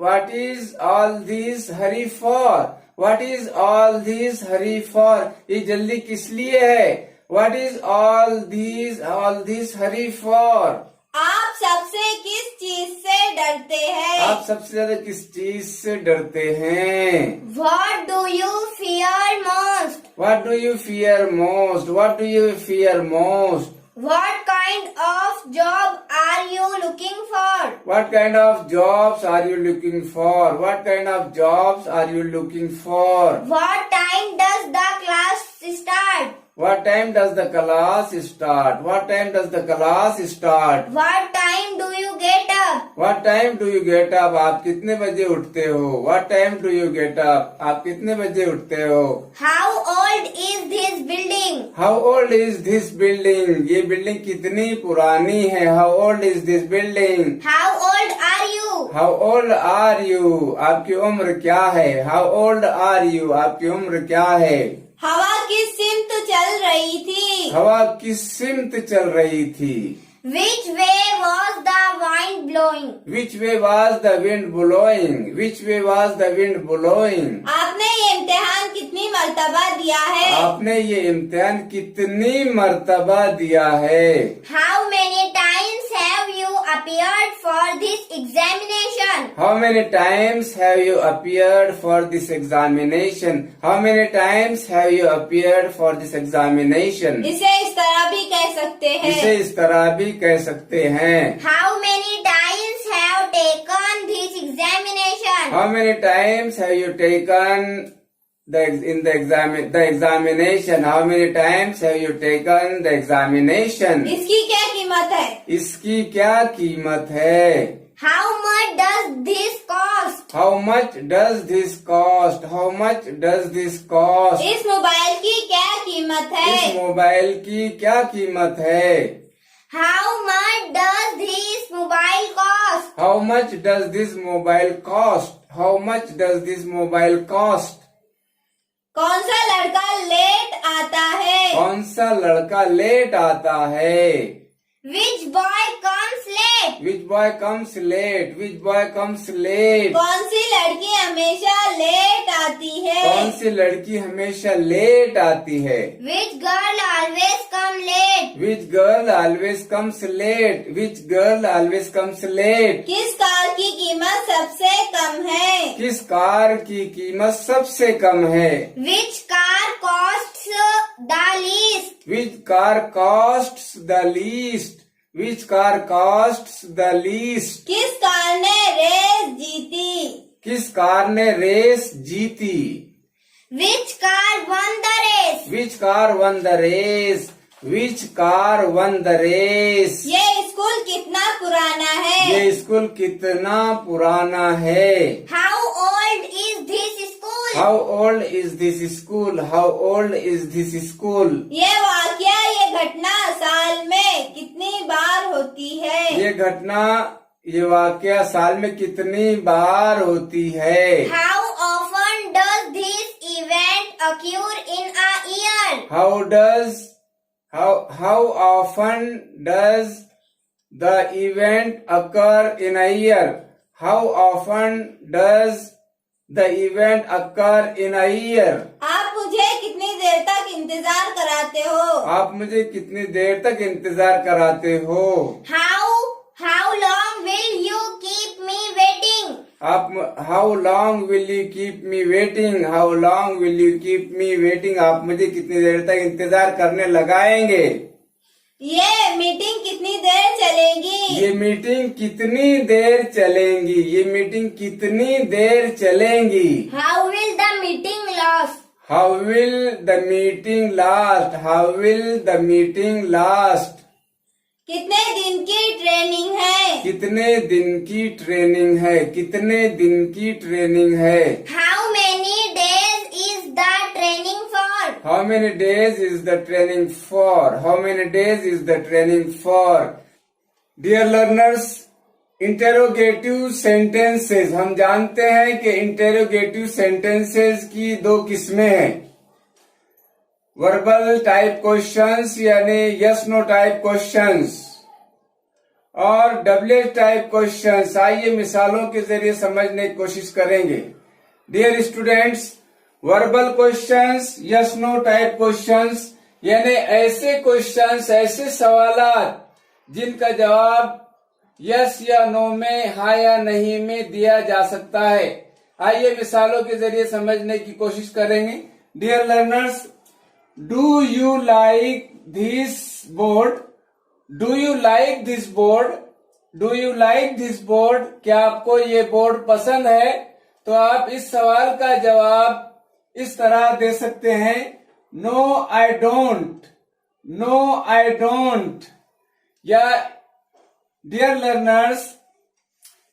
What is all this hurry for? What is all this hurry for? ये जल्दी किस लिए है? What is all this hurry for? आप सबसे किस चीज से डरते हैं? आप सबसे ज्यादा किस चीज से डरते हैं? What do you fear most? What do you fear most? What do you fear most? What kind of job are you looking for? What kind of jobs are you looking for? What kind of jobs are you looking for? What time does the class start? What time does the class start? What time does the class start? What time do you get up? What time do you get up? आप कितने बजे उठते हो? What time do you get up? आप कितने बजे उठते हो? How old is this building? How old is this building? ये बिल्डिंग कितनी पुरानी है? How old is this building? How old are you? How old are you? आपकी उम्र क्या है? How old are you? आपकी उम्र क्या है? हवा किस सिमत चल रही थी? हवा किस सिमत चल रही थी? Which way was the wind blowing? Which way was the wind blowing? Which way was the wind blowing? आपने ये इम्तिहान कितनी मर्तबा दिया है? आपने ये इम्तिहान कितनी मर्तबा दिया है? How many times have you appeared for this examination? How many times have you appeared for this examination? How many times have you appeared for this examination? इसे इस तरह भी कह सकते हैं. इसे इस तरह भी कह सकते हैं. How many times have taken this examination? How many times have you taken the examination? How many times have you taken the examination? इसकी क्या कीमत है? इसकी क्या कीमत है? How much does this cost? How much does this cost? How much does this cost? इस मोबाइल की क्या कीमत है? इस मोबाइल की क्या कीमत है? How much does this mobile cost? How much does this mobile cost? How much does this mobile cost? कौन सा लड़का लेट आता है? कौन सा लड़का लेट आता है? Which boy comes late? Which boy comes late? Which boy comes late? कौन सी लड़की हमेशा लेट आती है? कौन सी लड़की हमेशा लेट आती है? Which girl always come late? Which girl always comes late? Which girl always comes late? किस कार की कीमत सबसे कम है? किस कार की कीमत सबसे कम है? Which car costs the least? Which car costs the least? Which car costs the least? किस कार ने रेस जीती? किस कार ने रेस जीती? Which car won the race? Which car won the race? Which car won the race? ये स्कूल कितना पुराना है? ये स्कूल कितना पुराना है? How old is this school? How old is this school? How old is this school? ये वाकया, ये घटना साल में कितनी बार होती है? ये घटना, ये वाकया साल में कितनी बार होती है? How often does this event occur in a year? How often does the event occur in a year? How often does the event occur in a year? आप मुझे कितनी देर तक इंतजार कराते हो? आप मुझे कितनी देर तक इंतजार कराते हो? How long will you keep me waiting? How long will you keep me waiting? How long will you keep me waiting? आप मुझे कितनी देर तक इंतजार करने लगाएंगे? ये मीटिंग कितनी देर चलेगी? ये मीटिंग कितनी देर चलेंगी? ये मीटिंग कितनी देर चलेंगी? How will the meeting last? How will the meeting last? How will the meeting last? कितने दिन की ट्रेनिंग है? कितने दिन की ट्रेनिंग है? कितने दिन की ट्रेनिंग है? How many days is the training for? How many days is the training for? How many days is the training for? Dear learners, interrogative sentences, हम जानते हैं कि इंटेरोगेटिव सेंटेंसेस की दो किस्में हैं। वर्बल टाइप क्वेश्चंस यानी यस नो टाइप क्वेश्चंस और डब्ल्यूएच टाइप क्वेश्चंस। आइए मिसालों के जरिए समझने की कोशिश करेंगे। Dear students, verbal questions, yes no type questions यानी ऐसे क्वेश्चंस, ऐसे सवालात जिनका जवाब यस या नो में, हाँ या नहीं में दिया जा सकता है। आइए मिसालों के जरिए समझने की कोशिश करेंगे। Dear learners, do you like this board? Do you like this board? Do you like this board? क्या आपको ये बोर्ड पसंद है? तो आप इस सवाल का जवाब इस तरह दे सकते हैं, no I don't, no I don't. या dear learners,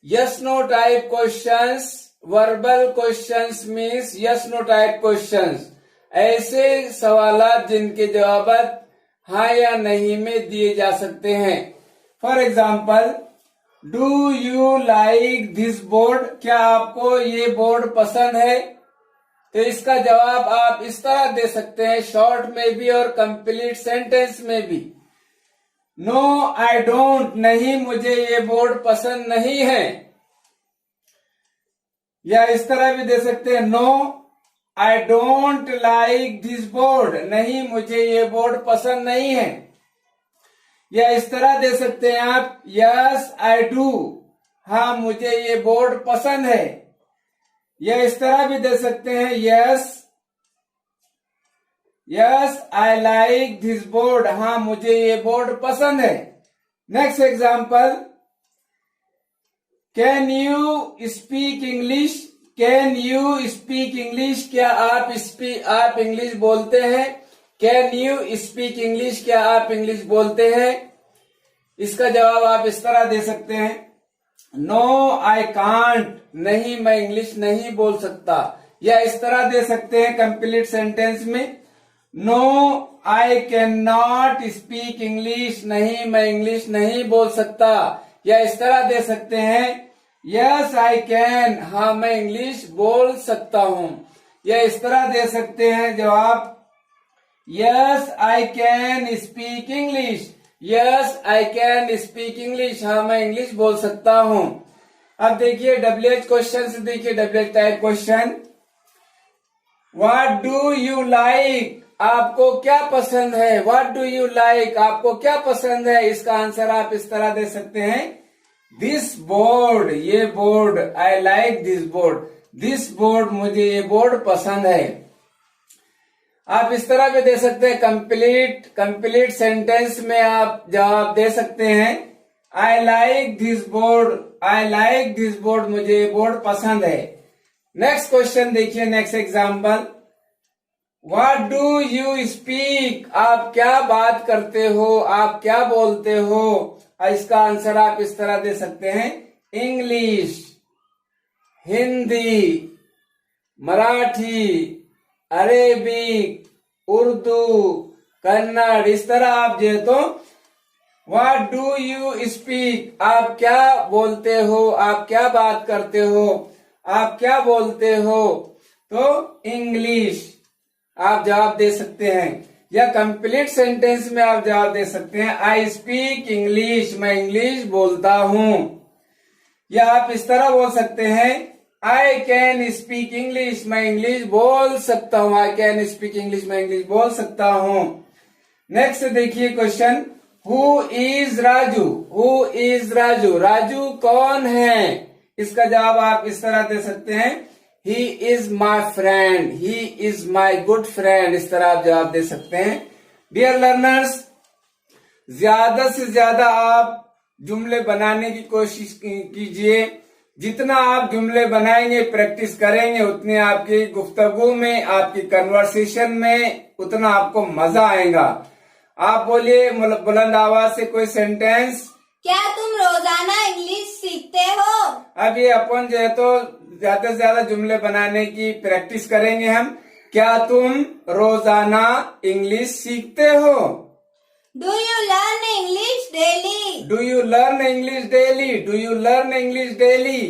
yes no type questions, verbal questions means yes no type questions, ऐसे सवालात जिनके जवाब हाँ या नहीं में दिए जा सकते हैं। For example, do you like this board? क्या आपको ये बोर्ड पसंद है? तो इसका जवाब आप इस तरह दे सकते हैं, शॉर्ट में भी और कंप्लीट सेंटेंस में भी। नो आई डोंट, नहीं मुझे ये बोर्ड पसंद नहीं है। या इस तरह भी दे सकते हैं, no I don't like this board, नहीं मुझे ये बोर्ड पसंद नहीं है। या इस तरह दे सकते हैं आप, यस आई डू, हाँ मुझे ये बोर्ड पसंद है। या इस तरह भी दे सकते हैं, yes I like this board, हाँ मुझे ये बोर्ड पसंद है। Next example, can you speak English? Can you speak English? क्या आप इंग्लिश बोलते हैं? Can you speak English? क्या आप इंग्लिश बोलते हैं? इसका जवाब आप इस तरह दे सकते हैं, नो आई कांट, नहीं मैं इंग्लिश नहीं बोल सकता। या इस तरह दे सकते हैं कंप्लीट सेंटेंस में, no I can not speak English, नहीं मैं इंग्लिश नहीं बोल सकता। या इस तरह दे सकते हैं, यस आई कैन, हाँ मैं इंग्लिश बोल सकता हूँ। या इस तरह दे सकते हैं जवाब, yes I can speak English, yes I can speak English, हाँ मैं इंग्लिश बोल सकता हूं। अब देखिए WH क्वेश्चन से, देखिए WH type question, what do you like, आपको क्या पसंद है, व्हाट डू यू लाइक, आपको क्या पसंद है। इसका आंसर आप इस तरह दे सकते हैं, दिस बोर्ड, ये board, I like this board, this board, मुझे ये बोर्ड पसंद है। आप इस तरह भी दे सकते हैं, कंप्लीट सेंटेंस में आप जवाब दे सकते हैं, I like this board, I like this board, मुझे ये बोर्ड पसंद है। नेक्स्ट क्वेश्चन देखिए, next example, what do you speak, आप क्या बात करते हो, आप क्या बोलते हो। इसका आंसर आप इस तरह दे सकते हैं, इंग्लिश, हिंदी, मराठी, अरेबिक, उर्दू, कन्नड़, इस तरह आप जो तो व्हाट डू यू स्पीक, आप क्या बोलते हो, आप क्या बात करते हो, आप क्या बोलते हो, तो इंग्लिश आप जवाब दे सकते हैं। या कंप्लीट सेंटेंस में आप जवाब दे सकते हैं, आई स्पीक इंग्लिश, मैं इंग्लिश बोलता हूं। या आप इस तरह बोल सकते हैं, आई कैन स्पीक इंग्लिश, मैं इंग्लिश बोल सकता हूं, आई कैन स्पीक इंग्लिश, मैं इंग्लिश बोल सकता हूं। नेक्स्ट देखिए question, who is Raju, who is Raju, Raju कौन है। इसका जवाब आप इस तरह दे सकते हैं, he is my friend, he is my good friend, इस तरह आप जवाब दे सकते हैं। डियर लर्नर्स, ज्यादा से ज्यादा आप जुमले बनाने की कोशिश कीजिए। जितना आप जुमले बनाएंगे, प्रैक्टिस करेंगे, उतने आपकी गुफ्तगू में, आपकी कन्वर्सेशन में उतना आपको मजा आएगा। आप बोलिए बुलंद आवाज से कोई सेंटेंस, क्या तुम रोजाना इंग्लिश सीखते हो। अब ये अपन जो है तो ज्यादा से ज्यादा जुमले बनाने की प्रैक्टिस करेंगे हम। क्या तुम रोजाना इंग्लिश सीखते हो। Do you learn English daily, do you learn English daily, do you learn English daily.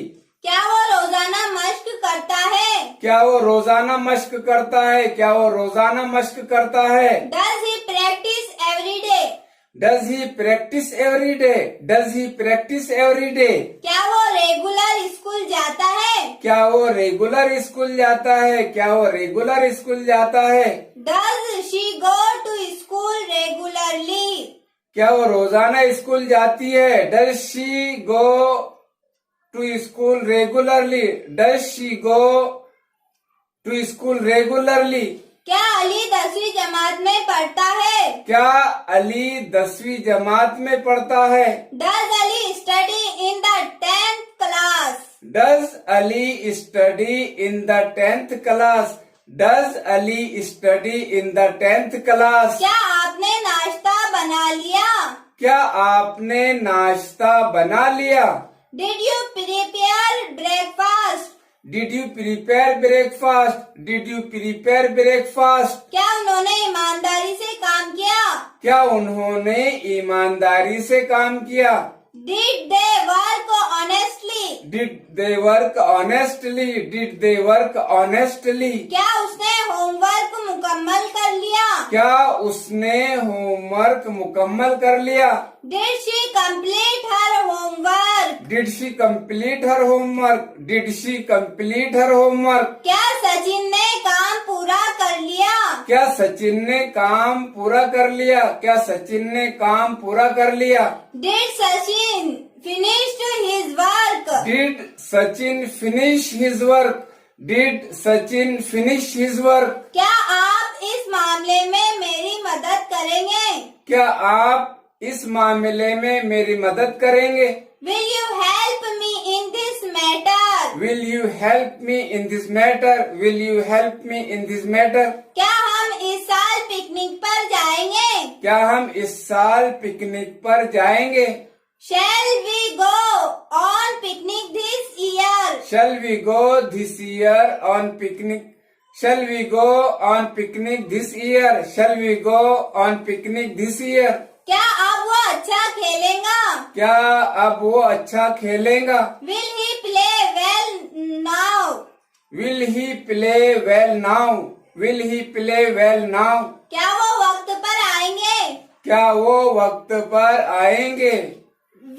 क्या वो रोजाना मश्क करता है। क्या वो रोजाना मश्क करता है, क्या वो रोजाना मश्क करता है। Does he practice every day, does he practice every day, does he practice every day. क्या वो रेगुलर स्कूल जाता है। क्या वो रेगुलर स्कूल जाता है, क्या वो रेगुलर स्कूल जाता है। Does she go to school regularly, क्या वो रोजाना स्कूल जाती है। Does she go to school regularly, does she go to school regularly. क्या अली 10वीं जमात में पढ़ता है। क्या अली 10वीं जमात में पढ़ता है। Does Ali study in the 10th class, does Ali study in the 10th class, does Ali study in the 10th class. क्या आपने नाश्ता बना लिया। क्या आपने नाश्ता बना लिया। Did you prepare breakfast, did you prepare breakfast, did you prepare breakfast. क्या उन्होंने ईमानदारी से काम किया। क्या उन्होंने ईमानदारी से काम किया। Did they work honestly, did they work honestly, did they work honestly. क्या उसने होमवर्क मुकम्मल कर लिया। क्या उसने होमवर्क मुकम्मल कर लिया। Did she complete her homework, did she complete her homework, did she complete her homework. क्या सचिन ने काम पूरा कर लिया। क्या सचिन ने काम पूरा कर लिया, क्या सचिन ने काम पूरा कर लिया। Did Sachin finished his work, did Sachin finish his work, did Sachin finish his work. क्या आप इस मामले में मेरी मदद करेंगे। क्या आप इस मामले में मेरी मदद करेंगे। Will you help me in this matter, will you help me in this matter, will you help me in this matter. क्या हम इस साल पिकनिक पर जाएंगे। क्या हम इस साल पिकनिक पर जाएंगे। Shall we go on picnic this year? Shall we go this year on picnic? Shall we go on picnic this year? Shall we go on picnic this year? क्या अब वो अच्छा खेलेगा। क्या अब वो अच्छा खेलेगा। Will he play well now? Will he play well now? Will he play well now? क्या वो वक्त पर आएंगे? क्या वो वक्त पर आएंगे?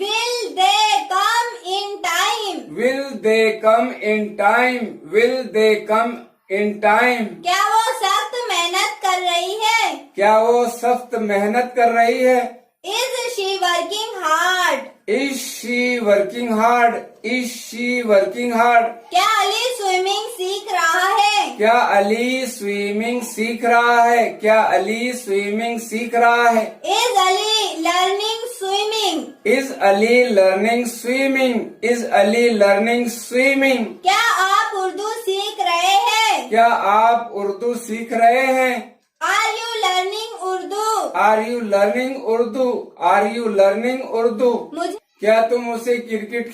Will they come in time? Will they come in time? Will they come in time? क्या वो सख्त मेहनत कर रही है? क्या वो सख्त मेहनत कर रही है? Is she working hard? Is she working hard? Is she working hard? क्या अली स्विमिंग सीख रहा है? क्या अली स्विमिंग सीख रहा है? क्या अली स्विमिंग सीख रहा है? Is Ali learning swimming? Is Ali learning swimming? Is Ali learning swimming? क्या आप उर्दू सीख रहे हैं? क्या आप उर्दू सीख रहे हैं? Are you learning Urdu? Are you learning Urdu? Are you learning Urdu? मुझे क्या तुम उसे क्रिकेट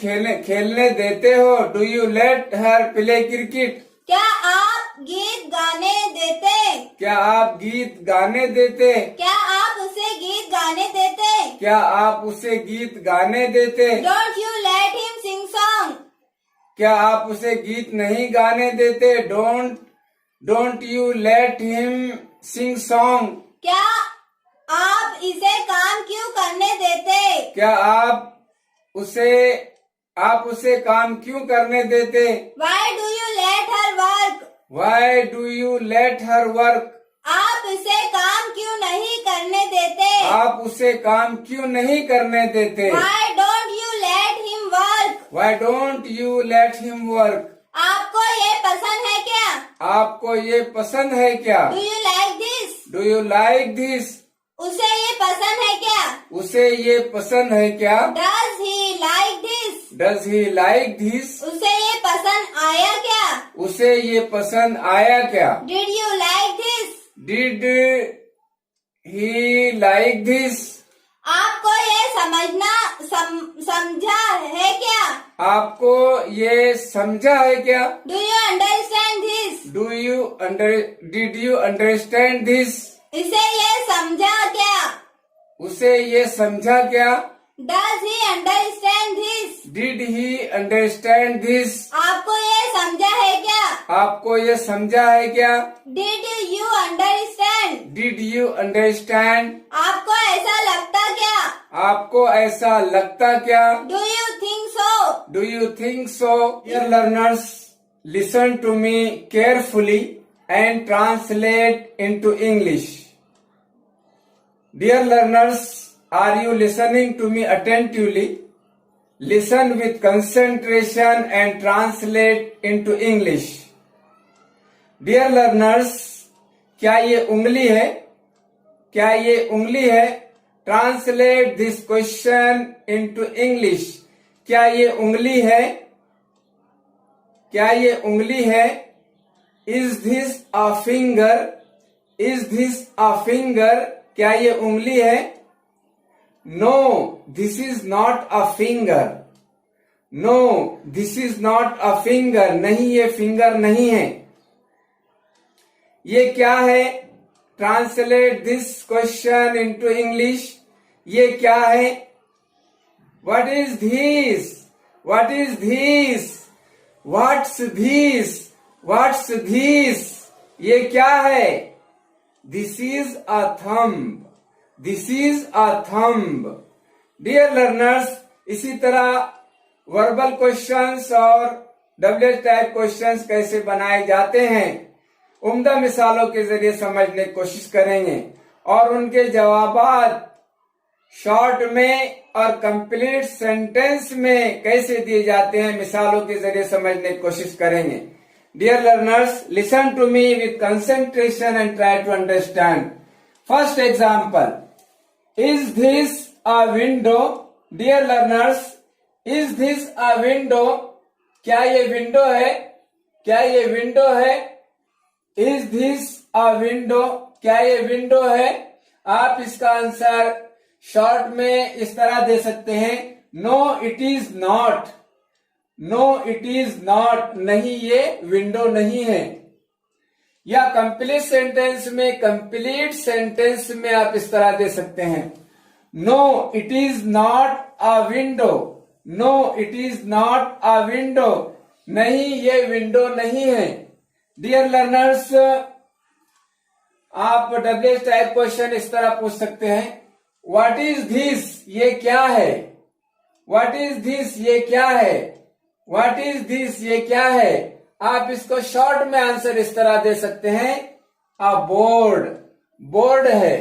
खेलने देते हो? Do you let her play cricket? क्या आप गीत गाने देते? क्या आप गीत गाने देते? क्या आप उसे गीत गाने देते? क्या आप उसे गीत गाने देते? Don't you let him sing song? क्या आप उसे गीत नहीं गाने देते? Don't you let him sing song? क्या आप इसे काम क्यों करने देते? क्या आप उसे काम क्यों करने देते? Why do you let her work? Why do you let her work? आप इसे काम क्यों नहीं करने देते? आप उसे काम क्यों नहीं करने देते? Why don't you let him work? Why don't you let him work? आपको ये पसंद है क्या? आपको ये पसंद है क्या? Do you like this? Do you like this? उसे ये पसंद है क्या? उसे ये पसंद है क्या? Does he like this? Does he like this? उसे ये पसंद आया क्या? उसे ये पसंद आया क्या? Did you like this? Did he like this? आपको ये समझा है क्या? आपको ये समझा है क्या? Do you understand this? Did you understand this? इसे ये समझा क्या? उसे ये समझा क्या? Does he understand this? Did he understand this? आपको ये समझा है क्या? आपको ये समझा है क्या? Did you understand? Did you understand? आपको ऐसा लगता क्या? आपको ऐसा लगता क्या? Do you think so? Do you think so? Dear learners, listen to me carefully and translate into English. Dear learners, are you listening to me attentively? Listen with concentration and translate into English. Dear learners, क्या ये उंगली है? क्या ये उंगली है? Translate this question into English. क्या ये उंगली है? क्या ये उंगली है? Is this a finger? Is this a finger? क्या ये उंगली है? No, this is not a finger. No, this is not a finger. नहीं, ये फिंगर नहीं है. ये क्या है? Translate this question into English. ये क्या है? What is this? What is this? What's this? What's this? ये क्या है? This is a thumb. This is a thumb. Dear learners, इसी तरह वर्बल क्वेश्चंस और WH टाइप क्वेश्चंस कैसे बनाए जाते हैं उम्दा मिसालों के जरिए समझने की कोशिश करेंगे और उनके जवाबात शॉर्ट में और कंप्लीट सेंटेंस में कैसे दिए जाते हैं मिसालों के जरिए समझने की कोशिश करेंगे. Dear learners, listen to me with concentration and try to understand. First example. Is this a window? Dear learners, is this a window? क्या ये विंडो है? क्या ये विंडो है? Is this a window? क्या ये विंडो है? आप इसका आंसर शॉर्ट में इस तरह दे सकते हैं. No, it is not. No it is not. नहीं, ये विंडो नहीं है. या कंप्लीट सेंटेंस में आप इस तरह दे सकते हैं. No it is not a window. No it is not a window. नहीं ये विंडो नहीं है। डियर लर्नर्स, आप WH टाइप क्वेश्चन इस तरह पूछ सकते हैं, व्हाट इज दिस, ये क्या है, व्हाट इज दिस, ये क्या है, व्हाट इज दिस, ये क्या है। आप इसको शॉर्ट में आंसर इस तरह दे सकते हैं, अ बोर्ड, बोर्ड है।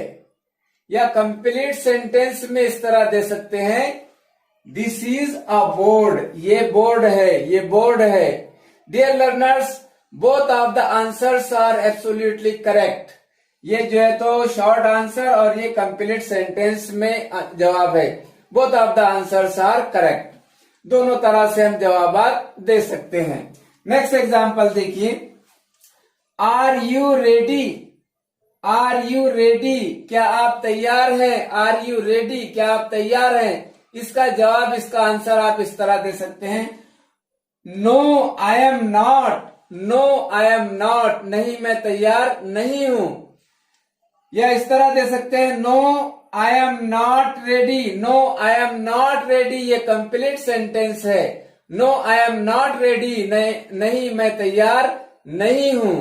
या कंप्लीट सेंटेंस में इस तरह दे सकते हैं, दिस इज अ बोर्ड, ये बोर्ड है, ये बोर्ड है। Dear learners, both of the answers are absolutely correct. ये जो है तो शॉर्ट आंसर और ये कंप्लीट सेंटेंस में जवाब है। Both of the answers are correct. दोनों तरह से हम जवाब दे सकते हैं। नेक्स्ट एग्जांपल देखिए, are you ready, are you ready, क्या आप तैयार हैं, आर यू रेडी, क्या आप तैयार हैं। इसका जवाब, इसका आंसर आप इस तरह दे सकते हैं, no I am not, no I am not, नहीं मैं तैयार नहीं हूं। या इस तरह दे सकते हैं, no I am not ready, no I am not ready, ये कंप्लीट सेंटेंस है। No I am not ready, नहीं मैं तैयार नहीं हूं।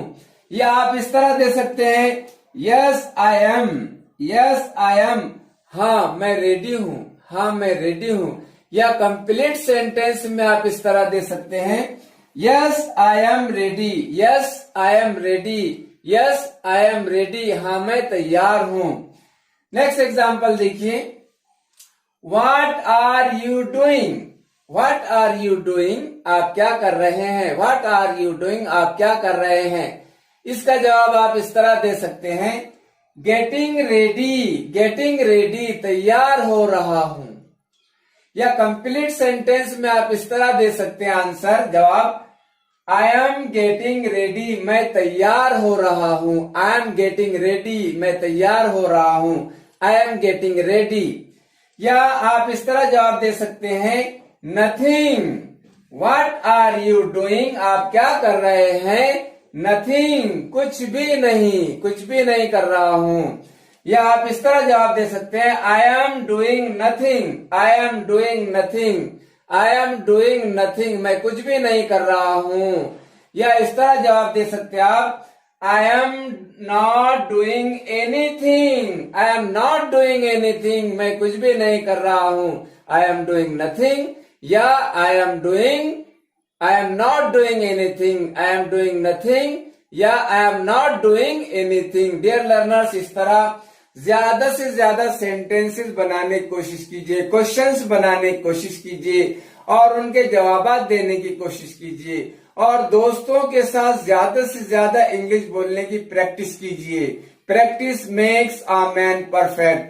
या आप इस तरह दे सकते हैं, yes I M, yes I M, हाँ मैं रेडी हूं, हाँ मैं रेडी हूं। या कंप्लीट सेंटेंस में आप इस तरह दे सकते हैं, yes I am ready, yes I am ready, yes I am ready, हाँ मैं तैयार हूं। नेक्स्ट एग्जांपल देखिए, what are you doing, what are you doing, आप क्या कर रहे हैं, व्हाट आर यू डूइंग, आप क्या कर रहे हैं। इसका जवाब आप इस तरह दे सकते हैं, गेटिंग रेडी, गेटिंग रेडी, तैयार हो रहा हूं। या कंप्लीट सेंटेंस में आप इस तरह दे सकते हैं आंसर, जवाब, आई एम गेटिंग रेडी, मैं तैयार हो रहा हूं, आई एम गेटिंग रेडी, मैं तैयार हो रहा हूं, आई एम गेटिंग रेडी। या आप इस तरह जवाब दे सकते हैं, nothing, what are you doing, आप क्या कर रहे हैं, नथिंग, कुछ भी नहीं, कुछ भी नहीं कर रहा हूं। या आप इस तरह जवाब दे सकते हैं, आई am doing nothing, I am doing nothing, I am doing nothing, मैं कुछ भी नहीं कर रहा हूं। या इस तरह जवाब दे सकते हैं आप, आई am not doing anything, I am not doing anything, मैं कुछ भी नहीं कर रहा हूं, आई एम डूइंग नथिंग। या I am doing, I am not doing anything, I am doing nothing, या I am not doing anything. Dear learners, इस तरह ज्यादा से ज्यादा सेंटेंसेस बनाने की कोशिश कीजिए, क्वेश्चंस बनाने की कोशिश कीजिए और उनके जवाब देने की कोशिश कीजिए। और दोस्तों के साथ ज्यादा से ज्यादा इंग्लिश बोलने की प्रैक्टिस कीजिए। Practice makes a man perfect,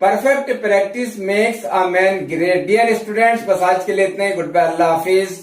perfect practice makes a man great. Dear students, बस आज के लिए इतना ही। गुड बाय, अल्लाह हाफिज।